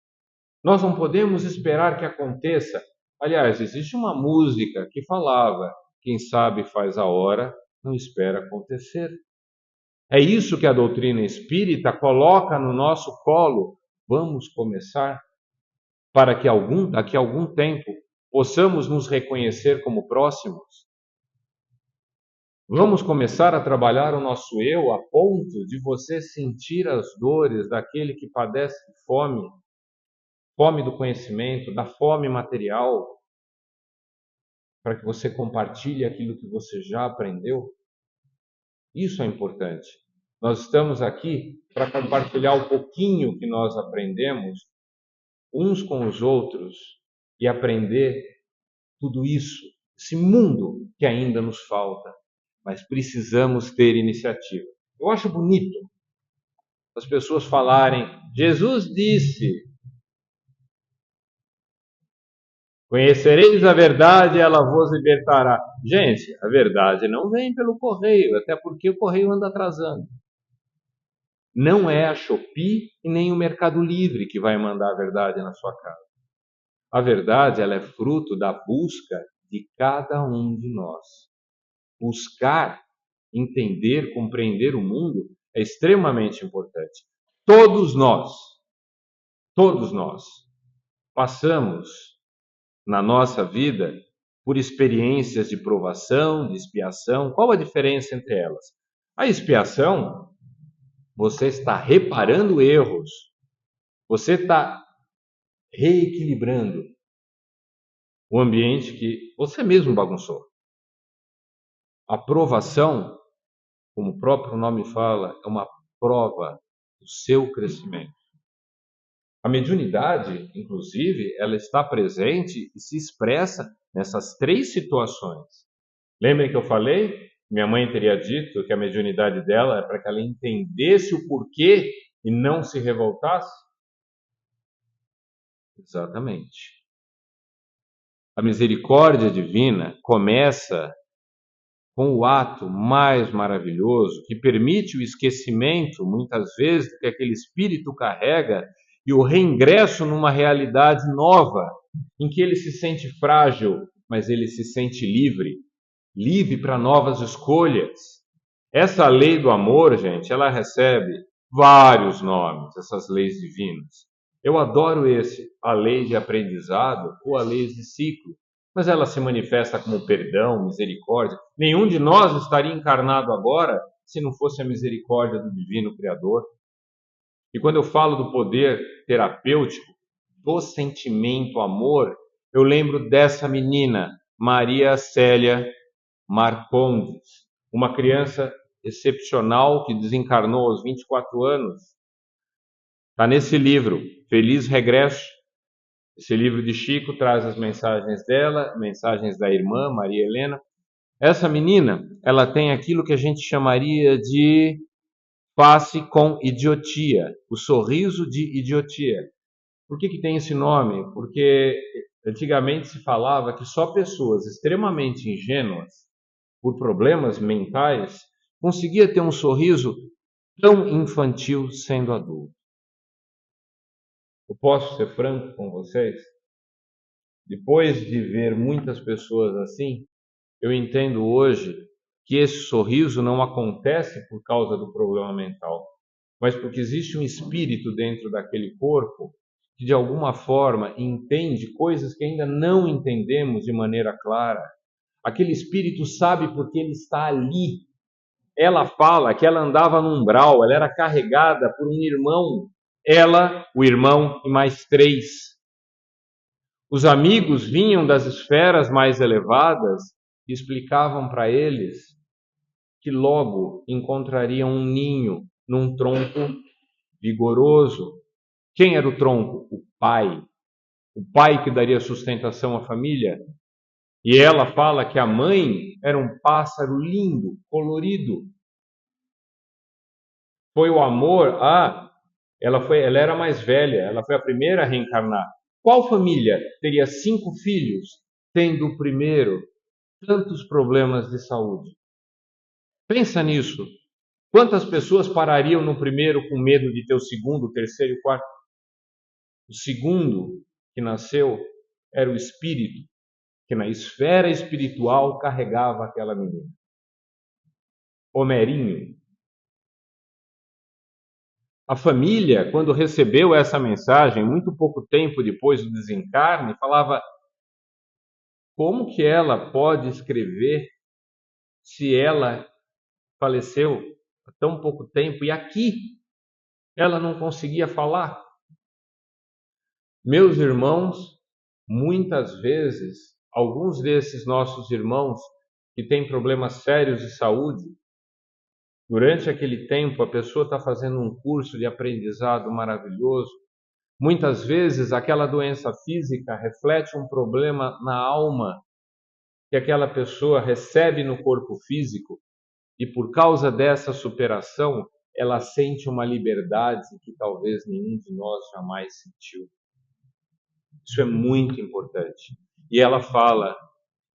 Nós não podemos esperar que aconteça. Aliás, existe uma música que falava: quem sabe faz a hora, não espera acontecer. É isso que a doutrina espírita coloca no nosso colo. Vamos começar para que daqui a algum tempo possamos nos reconhecer como próximos. Vamos começar a trabalhar o nosso eu a ponto de você sentir as dores daquele que padece de fome, fome do conhecimento, da fome material, para que você compartilhe aquilo que você já aprendeu. Isso é importante. Nós estamos aqui para compartilhar o pouquinho que nós aprendemos uns com os outros e aprender tudo isso, esse mundo que ainda nos falta, mas precisamos ter iniciativa. Eu acho bonito as pessoas falarem: Jesus disse. Conhecereis a verdade, ela vos libertará. Gente, a verdade não vem pelo correio, até porque o correio anda atrasando. Não é a Shopee e nem o Mercado Livre que vai mandar a verdade na sua casa. A verdade, ela é fruto da busca de cada um de nós. Buscar, entender, compreender o mundo é extremamente importante. Todos nós passamos na nossa vida por experiências de provação, de expiação. Qual a diferença entre elas? A expiação, você está reparando erros, você está reequilibrando o ambiente que você mesmo bagunçou. A provação, como o próprio nome fala, é uma prova do seu crescimento. A mediunidade, inclusive, ela está presente e se expressa nessas três situações. Lembrem que eu falei? Minha mãe teria dito que a mediunidade dela é para que ela entendesse o porquê e não se revoltasse? Exatamente. A misericórdia divina começa com o ato mais maravilhoso que permite o esquecimento, muitas vezes, que aquele espírito carrega e o reingresso numa realidade nova, em que ele se sente frágil, mas ele se sente livre, livre para novas escolhas. Essa lei do amor, gente, ela recebe vários nomes, essas leis divinas. Eu adoro a lei de aprendizado ou a lei de ciclo, mas ela se manifesta como perdão, misericórdia. Nenhum de nós estaria encarnado agora se não fosse a misericórdia do Divino Criador. E quando eu falo do poder terapêutico, do sentimento amor, eu lembro dessa menina, Maria Célia Marcondes, uma criança excepcional que desencarnou aos 24 anos. Está nesse livro, Feliz Regresso. Esse livro de Chico traz as mensagens dela, mensagens da irmã, Maria Helena. Essa menina, ela tem aquilo que a gente chamaria de face com idiotia, o sorriso de idiotia. Por que tem esse nome? Porque antigamente se falava que só pessoas extremamente ingênuas, por problemas mentais, conseguia ter um sorriso tão infantil sendo adulto. Eu posso ser franco com vocês? Depois de ver muitas pessoas assim, eu entendo hoje que esse sorriso não acontece por causa do problema mental, mas porque existe um espírito dentro daquele corpo que de alguma forma entende coisas que ainda não entendemos de maneira clara. Aquele espírito sabe porque ele está ali. Ela fala que ela andava no umbral, ela era carregada por um irmão, ela, o irmão e mais 3. Os amigos vinham das esferas mais elevadas e explicavam para eles que logo encontrariam um ninho num tronco vigoroso. Quem era o tronco? O pai. O pai que daria sustentação à família. E ela fala que a mãe era um pássaro lindo, colorido. Foi o amor ela era mais velha, ela foi a primeira a reencarnar. Qual família teria 5 filhos, tendo o primeiro tantos problemas de saúde? Pensa nisso. Quantas pessoas parariam no primeiro com medo de ter o segundo, o terceiro e o quarto? O segundo que nasceu era o espírito, que na esfera espiritual carregava aquela menina. Homerinho. A família, quando recebeu essa mensagem, muito pouco tempo depois do desencarne, falava: como que ela pode escrever se ela faleceu há tão pouco tempo e aqui ela não conseguia falar? Meus irmãos, muitas vezes, alguns desses nossos irmãos que têm problemas sérios de saúde, durante aquele tempo a pessoa está fazendo um curso de aprendizado maravilhoso. Muitas vezes aquela doença física reflete um problema na alma que aquela pessoa recebe no corpo físico e por causa dessa superação ela sente uma liberdade que talvez nenhum de nós jamais sentiu. Isso é muito importante. E ela fala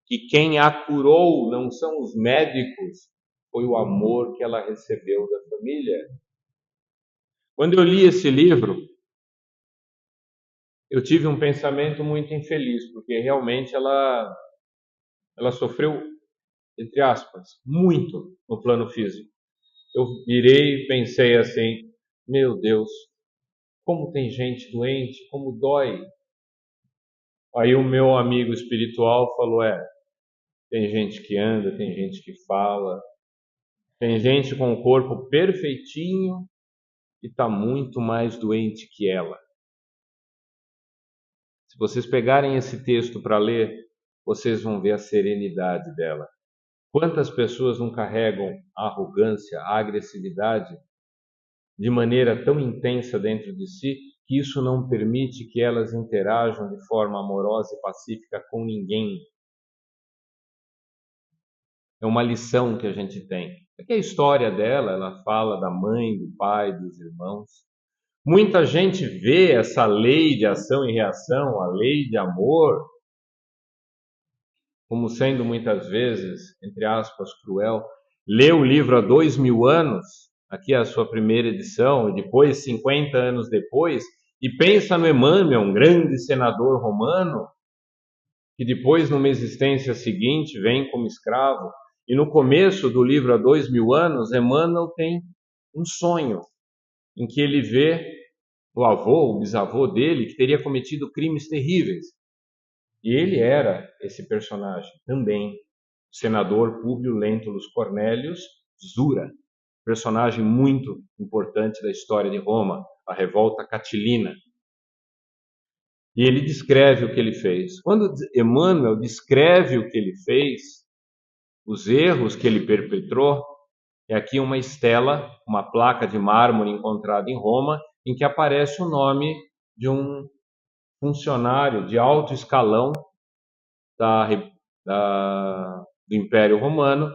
que quem a curou não são os médicos, foi o amor que ela recebeu da família. Quando eu li esse livro, eu tive um pensamento muito infeliz, porque realmente ela sofreu, entre aspas, muito no plano físico. Eu virei e pensei assim, meu Deus, como tem gente doente, como dói. Aí o meu amigo espiritual falou, tem gente que anda, tem gente que fala, tem gente com o corpo perfeitinho e está muito mais doente que ela. Se vocês pegarem esse texto para ler, vocês vão ver a serenidade dela. Quantas pessoas não carregam a arrogância, a agressividade de maneira tão intensa dentro de si, que isso não permite que elas interajam de forma amorosa e pacífica com ninguém. É uma lição que a gente tem. É que a história dela, ela fala da mãe, do pai, dos irmãos. Muita gente vê essa lei de ação e reação, a lei de amor, como sendo muitas vezes, entre aspas, cruel. Lê o livro há 2000 anos, aqui é a sua primeira edição, e depois, 50 anos depois, e pensa no Emmanuel, um grande senador romano, que depois, numa existência seguinte, vem como escravo. E no começo do livro há 2000 anos, Emmanuel tem um sonho, em que ele vê o avô, o bisavô dele, que teria cometido crimes terríveis. E ele era esse personagem também, o senador Públio Lentulus Cornelius Zura, personagem muito importante da história de Roma, a revolta catilina. E ele descreve o que ele fez. Quando Emmanuel descreve o que ele fez, os erros que ele perpetrou, é aqui uma estela, uma placa de mármore encontrada em Roma, em que aparece o nome de um funcionário de alto escalão do Império Romano,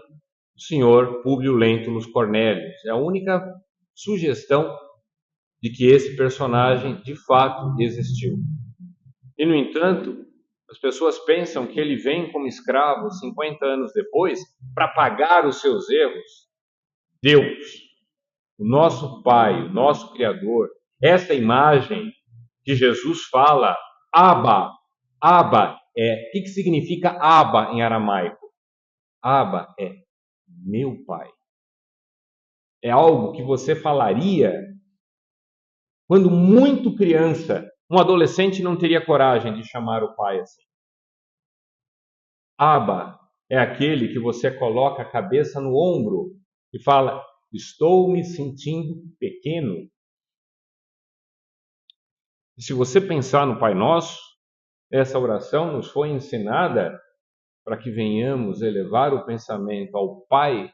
o senhor Públio Lentulus Cornelius. É a única sugestão de que esse personagem de fato existiu. E, no entanto, as pessoas pensam que ele vem como escravo 50 anos depois para pagar os seus erros. Deus, o nosso Pai, o nosso Criador, esta imagem que Jesus fala, Abba, Abba o que significa Abba em aramaico? Abba é meu Pai. É algo que você falaria quando muito criança. Um adolescente não teria coragem de chamar o pai assim. Abba é aquele que você coloca a cabeça no ombro e fala, estou me sentindo pequeno. E se você pensar no Pai Nosso, essa oração nos foi ensinada para que venhamos elevar o pensamento ao Pai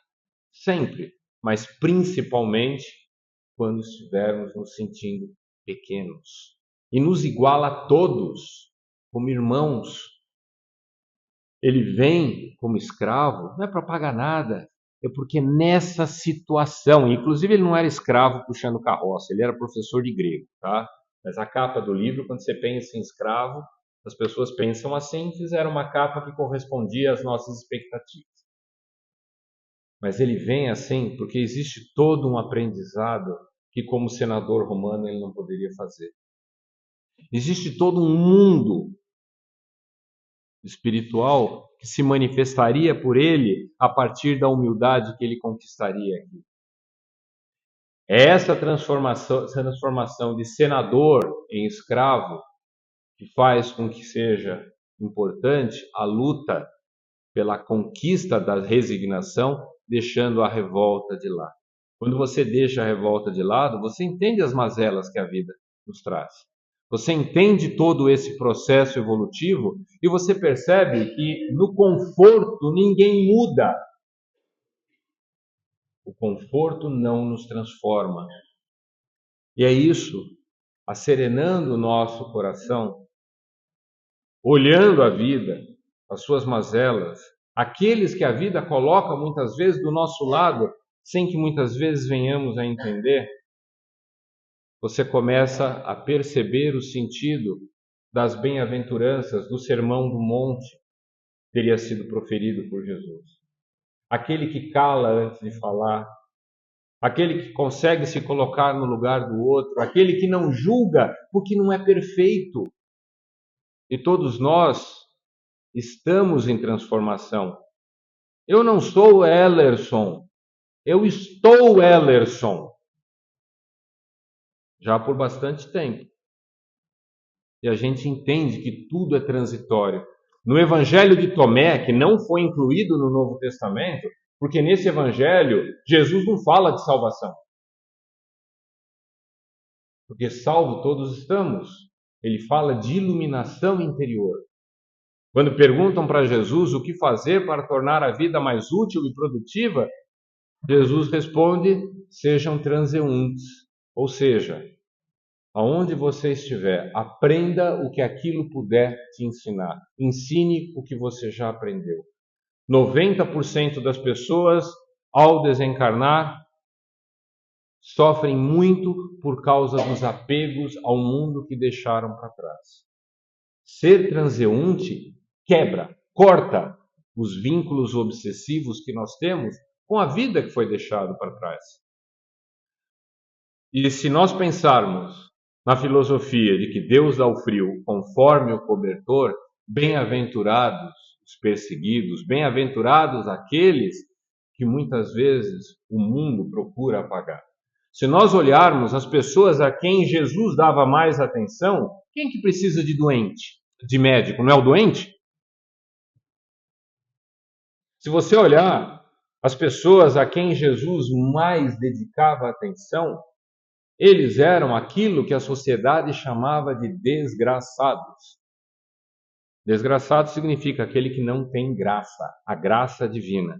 sempre, mas principalmente quando estivermos nos sentindo pequenos. E nos iguala a todos, como irmãos. Ele vem como escravo, não é para pagar nada, é porque nessa situação, inclusive ele não era escravo puxando carroça, ele era professor de grego, tá? Mas a capa do livro, quando você pensa em escravo, as pessoas pensam assim, fizeram uma capa que correspondia às nossas expectativas. Mas ele vem assim porque existe todo um aprendizado que, como senador romano, ele não poderia fazer. Existe todo um mundo espiritual que se manifestaria por ele a partir da humildade que ele conquistaria aqui. É essa transformação de senador em escravo que faz com que seja importante a luta pela conquista da resignação, deixando a revolta de lado. Quando você deixa a revolta de lado, você entende as mazelas que a vida nos traz. Você entende todo esse processo evolutivo e você percebe que no conforto ninguém muda. O conforto não nos transforma. E é isso, acerenando o nosso coração, olhando a vida, as suas mazelas, aqueles que a vida coloca muitas vezes do nosso lado, sem que muitas vezes venhamos a entender, você começa a perceber o sentido das bem-aventuranças do Sermão do Monte teria sido proferido por Jesus. Aquele que cala antes de falar, aquele que consegue se colocar no lugar do outro, aquele que não julga porque não é perfeito. E todos nós estamos em transformação. Eu não sou Ellerson, eu estou Ellerson, já por bastante tempo. E a gente entende que tudo é transitório. No Evangelho de Tomé, que não foi incluído no Novo Testamento, porque nesse Evangelho Jesus não fala de salvação. Porque salvo todos estamos. Ele fala de iluminação interior. Quando perguntam para Jesus o que fazer para tornar a vida mais útil e produtiva, Jesus responde: sejam transeuntes. Ou seja, aonde você estiver, aprenda o que aquilo puder te ensinar. Ensine o que você já aprendeu. 90% das pessoas, ao desencarnar, sofrem muito por causa dos apegos ao mundo que deixaram para trás. Ser transeunte quebra, corta os vínculos obsessivos que nós temos com a vida que foi deixada para trás. E se nós pensarmos na filosofia de que Deus dá o frio conforme o cobertor, bem-aventurados os perseguidos, bem-aventurados aqueles que muitas vezes o mundo procura apagar. Se nós olharmos as pessoas a quem Jesus dava mais atenção, quem que precisa de doente, de médico? Não é o doente? Se você olhar as pessoas a quem Jesus mais dedicava atenção, eles eram aquilo que a sociedade chamava de desgraçados. Desgraçado significa aquele que não tem graça, a graça divina.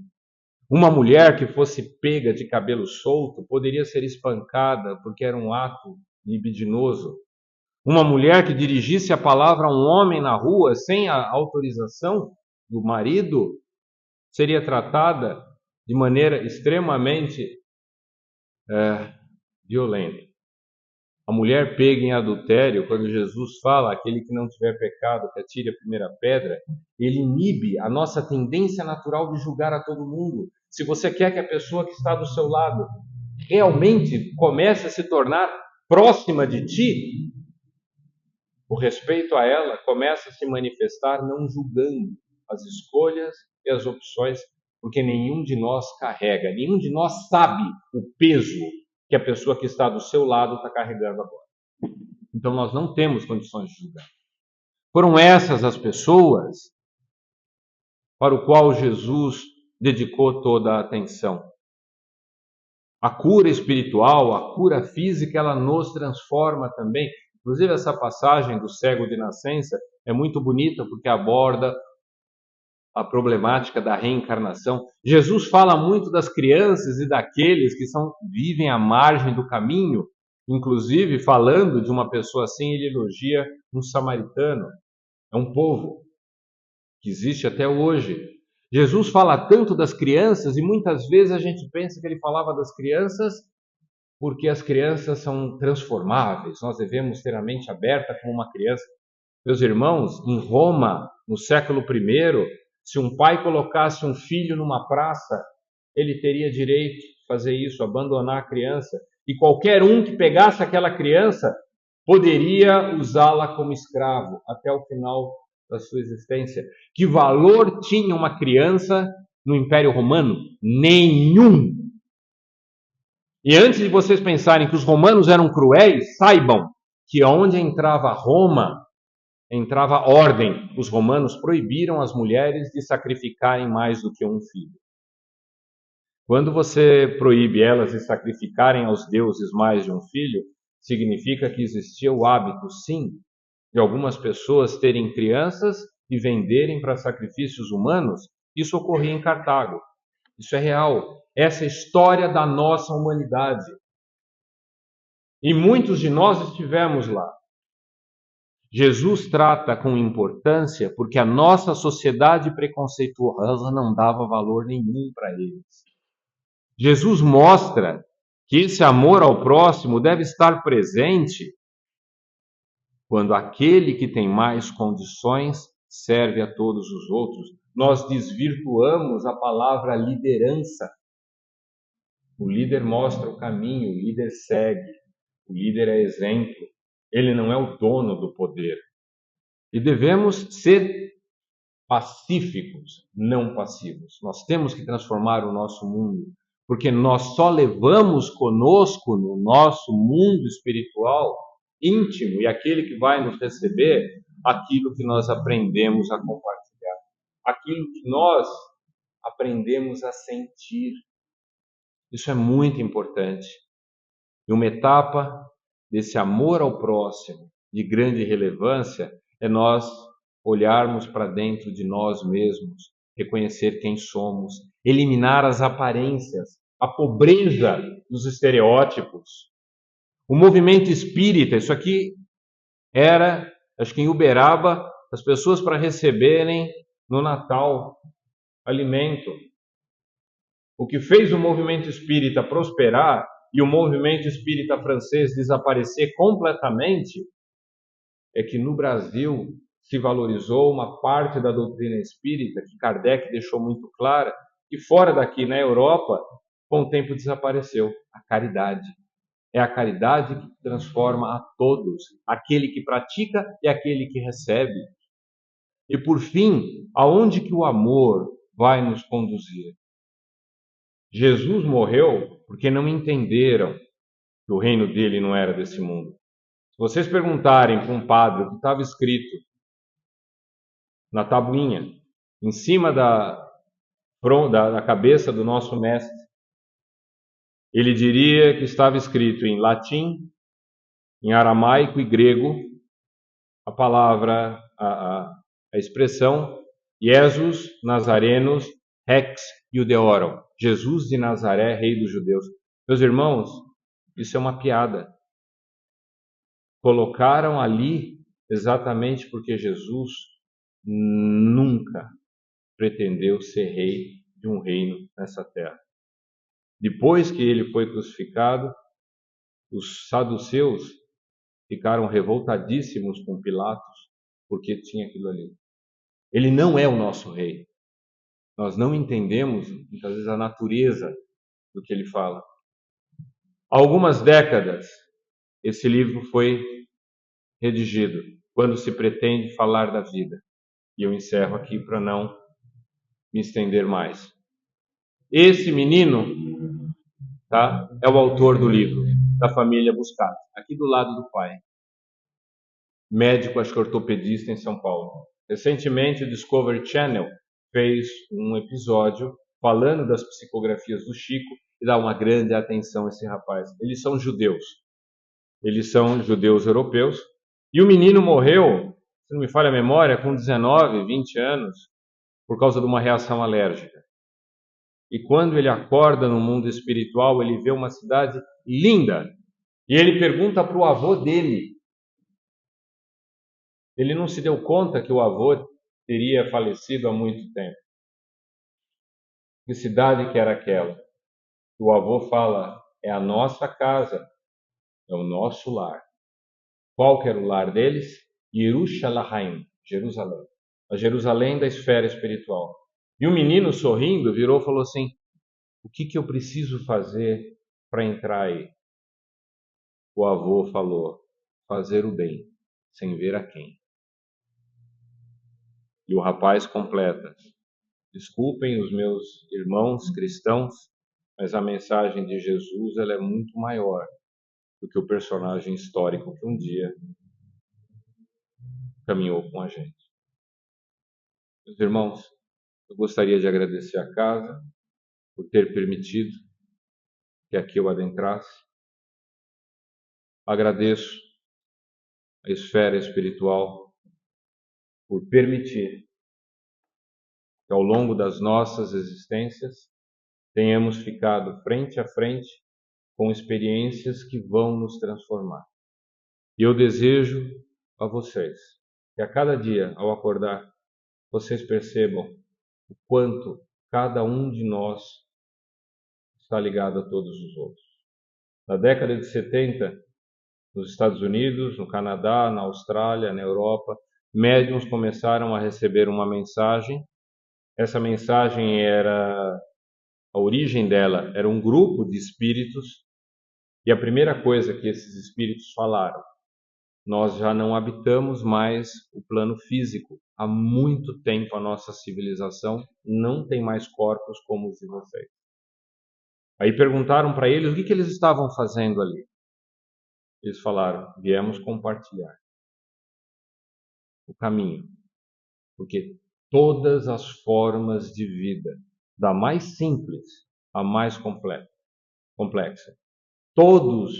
Uma mulher que fosse pega de cabelo solto poderia ser espancada porque era um ato libidinoso. Uma mulher que dirigisse a palavra a um homem na rua sem a autorização do marido seria tratada de maneira extremamente violenta. A mulher pega em adultério, quando Jesus fala, aquele que não tiver pecado, que atire a primeira pedra, ele inibe a nossa tendência natural de julgar a todo mundo. Se você quer que a pessoa que está do seu lado realmente comece a se tornar próxima de ti, o respeito a ela começa a se manifestar não julgando as escolhas e as opções, porque nenhum de nós carrega, nenhum de nós sabe o peso que a pessoa que está do seu lado está carregando agora. Então nós não temos condições de julgar. Foram essas as pessoas para o qual Jesus dedicou toda a atenção. A cura espiritual, a cura física, ela nos transforma também. Inclusive essa passagem do cego de nascença é muito bonita porque aborda a problemática da reencarnação. Jesus fala muito das crianças e daqueles que vivem à margem do caminho, inclusive falando de uma pessoa assim, ele elogia um samaritano. É um povo que existe até hoje. Jesus fala tanto das crianças e muitas vezes a gente pensa que ele falava das crianças porque as crianças são transformáveis, nós devemos ter a mente aberta como uma criança. Meus irmãos, em Roma, no século I, se um pai colocasse um filho numa praça, ele teria direito de fazer isso, abandonar a criança. E qualquer um que pegasse aquela criança poderia usá-la como escravo até o final da sua existência. Que valor tinha uma criança no Império Romano? Nenhum! E antes de vocês pensarem que os romanos eram cruéis, saibam que onde entrava Roma, entrava ordem. Os romanos proibiram as mulheres de sacrificarem mais do que um filho. Quando você proíbe elas de sacrificarem aos deuses mais de um filho, significa que existia o hábito, sim, de algumas pessoas terem crianças e venderem para sacrifícios humanos. Isso ocorria em Cartago. Isso é real. Essa é a história da nossa humanidade. E muitos de nós estivemos lá. Jesus trata com importância porque a nossa sociedade preconceituosa não dava valor nenhum para eles. Jesus mostra que esse amor ao próximo deve estar presente quando aquele que tem mais condições serve a todos os outros. Nós desvirtuamos a palavra liderança. O líder mostra o caminho, o líder segue, o líder é exemplo. Ele não é o dono do poder. E devemos ser pacíficos, não passivos. Nós temos que transformar o nosso mundo, porque nós só levamos conosco no nosso mundo espiritual íntimo e aquele que vai nos receber aquilo que nós aprendemos a compartilhar, aquilo que nós aprendemos a sentir. Isso é muito importante. E uma etapa desse amor ao próximo de grande relevância é nós olharmos para dentro de nós mesmos, reconhecer quem somos, eliminar as aparências, a pobreza dos estereótipos. O movimento espírita, isso aqui era, acho que em Uberaba, as pessoas para receberem no Natal alimento. O que fez o movimento espírita prosperar e o movimento espírita francês desaparecer completamente é que no Brasil se valorizou uma parte da doutrina espírita que Kardec deixou muito clara, e fora daqui, na Europa, com o tempo desapareceu: a caridade. É a caridade que transforma a todos, aquele que pratica e aquele que recebe. E por fim, aonde que o amor vai nos conduzir? Jesus morreu porque não entenderam que o reino dele não era desse mundo. Se vocês perguntarem para um padre o que estava escrito na tabuinha, em cima da cabeça do nosso mestre, ele diria que estava escrito em latim, em aramaico e grego, a palavra, a expressão Jesus Nazarenos Rex Iudeorum, Jesus de Nazaré, rei dos judeus. Meus irmãos, isso é uma piada. Colocaram ali exatamente porque Jesus nunca pretendeu ser rei de um reino nessa terra. Depois que ele foi crucificado, os saduceus ficaram revoltadíssimos com Pilatos porque tinha aquilo ali. Ele não é o nosso rei. Nós não entendemos, muitas vezes, a natureza do que ele fala. Há algumas décadas, esse livro foi redigido, quando se pretende falar da vida. E eu encerro aqui para não me estender mais. Esse menino, tá, é o autor do livro, da família Buscati, aqui do lado do pai. Médico, acho que ortopedista em São Paulo. Recentemente, o Discovery Channel fez um episódio falando das psicografias do Chico e dá uma grande atenção a esse rapaz. Eles são judeus europeus, e o menino morreu, se não me falha a memória, com 19, 20 anos, por causa de uma reação alérgica. E quando ele acorda no mundo espiritual, ele vê uma cidade linda, e ele pergunta para o avô dele. Ele não se deu conta que o avô teria falecido há muito tempo. Que cidade que era aquela? O avô fala: é a nossa casa, é o nosso lar. Qual que era o lar deles? Yerushalayim, Jerusalém. A Jerusalém da esfera espiritual. E o menino, sorrindo, virou e falou assim: o que eu preciso fazer para entrar aí? O avô falou: fazer o bem, sem ver a quem. E o rapaz completa: desculpem os meus irmãos cristãos, mas a mensagem de Jesus ela é muito maior do que o personagem histórico que um dia caminhou com a gente. Meus irmãos, eu gostaria de agradecer a casa por ter permitido que aqui eu adentrasse. Agradeço a esfera espiritual por permitir que ao longo das nossas existências tenhamos ficado frente a frente com experiências que vão nos transformar. E eu desejo a vocês que a cada dia, ao acordar, vocês percebam o quanto cada um de nós está ligado a todos os outros. Na década de 70, nos Estados Unidos, no Canadá, na Austrália, na Europa, médiuns começaram a receber uma mensagem. Essa mensagem a origem dela era um grupo de espíritos, e a primeira coisa que esses espíritos falaram: nós já não habitamos mais o plano físico. Há muito tempo a nossa civilização não tem mais corpos como os de vocês. Aí perguntaram para eles o que eles estavam fazendo ali. Eles falaram: viemos compartilhar o caminho, porque todas as formas de vida, da mais simples à mais complexa, todos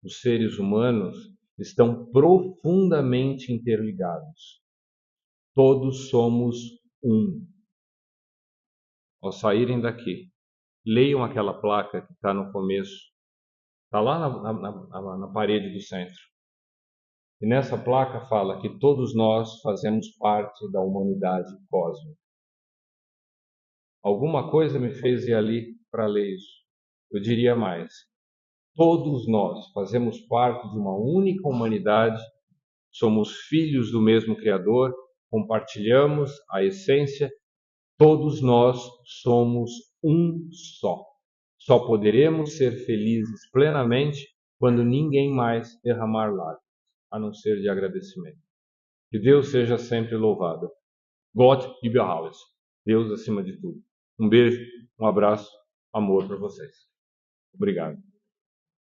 os seres humanos estão profundamente interligados. Todos somos um. Ao saírem daqui, leiam aquela placa que está no começo, está lá na parede do centro. E nessa placa fala que todos nós fazemos parte da humanidade cósmica. Alguma coisa me fez ir ali para ler isso. Eu diria mais: todos nós fazemos parte de uma única humanidade, somos filhos do mesmo Criador, compartilhamos a essência, todos nós somos um só. Só poderemos ser felizes plenamente quando ninguém mais derramar lágrimas, a não ser de agradecimento. Que Deus seja sempre louvado. Gott über alles. Deus acima de tudo. Um beijo, um abraço, amor para vocês. Obrigado.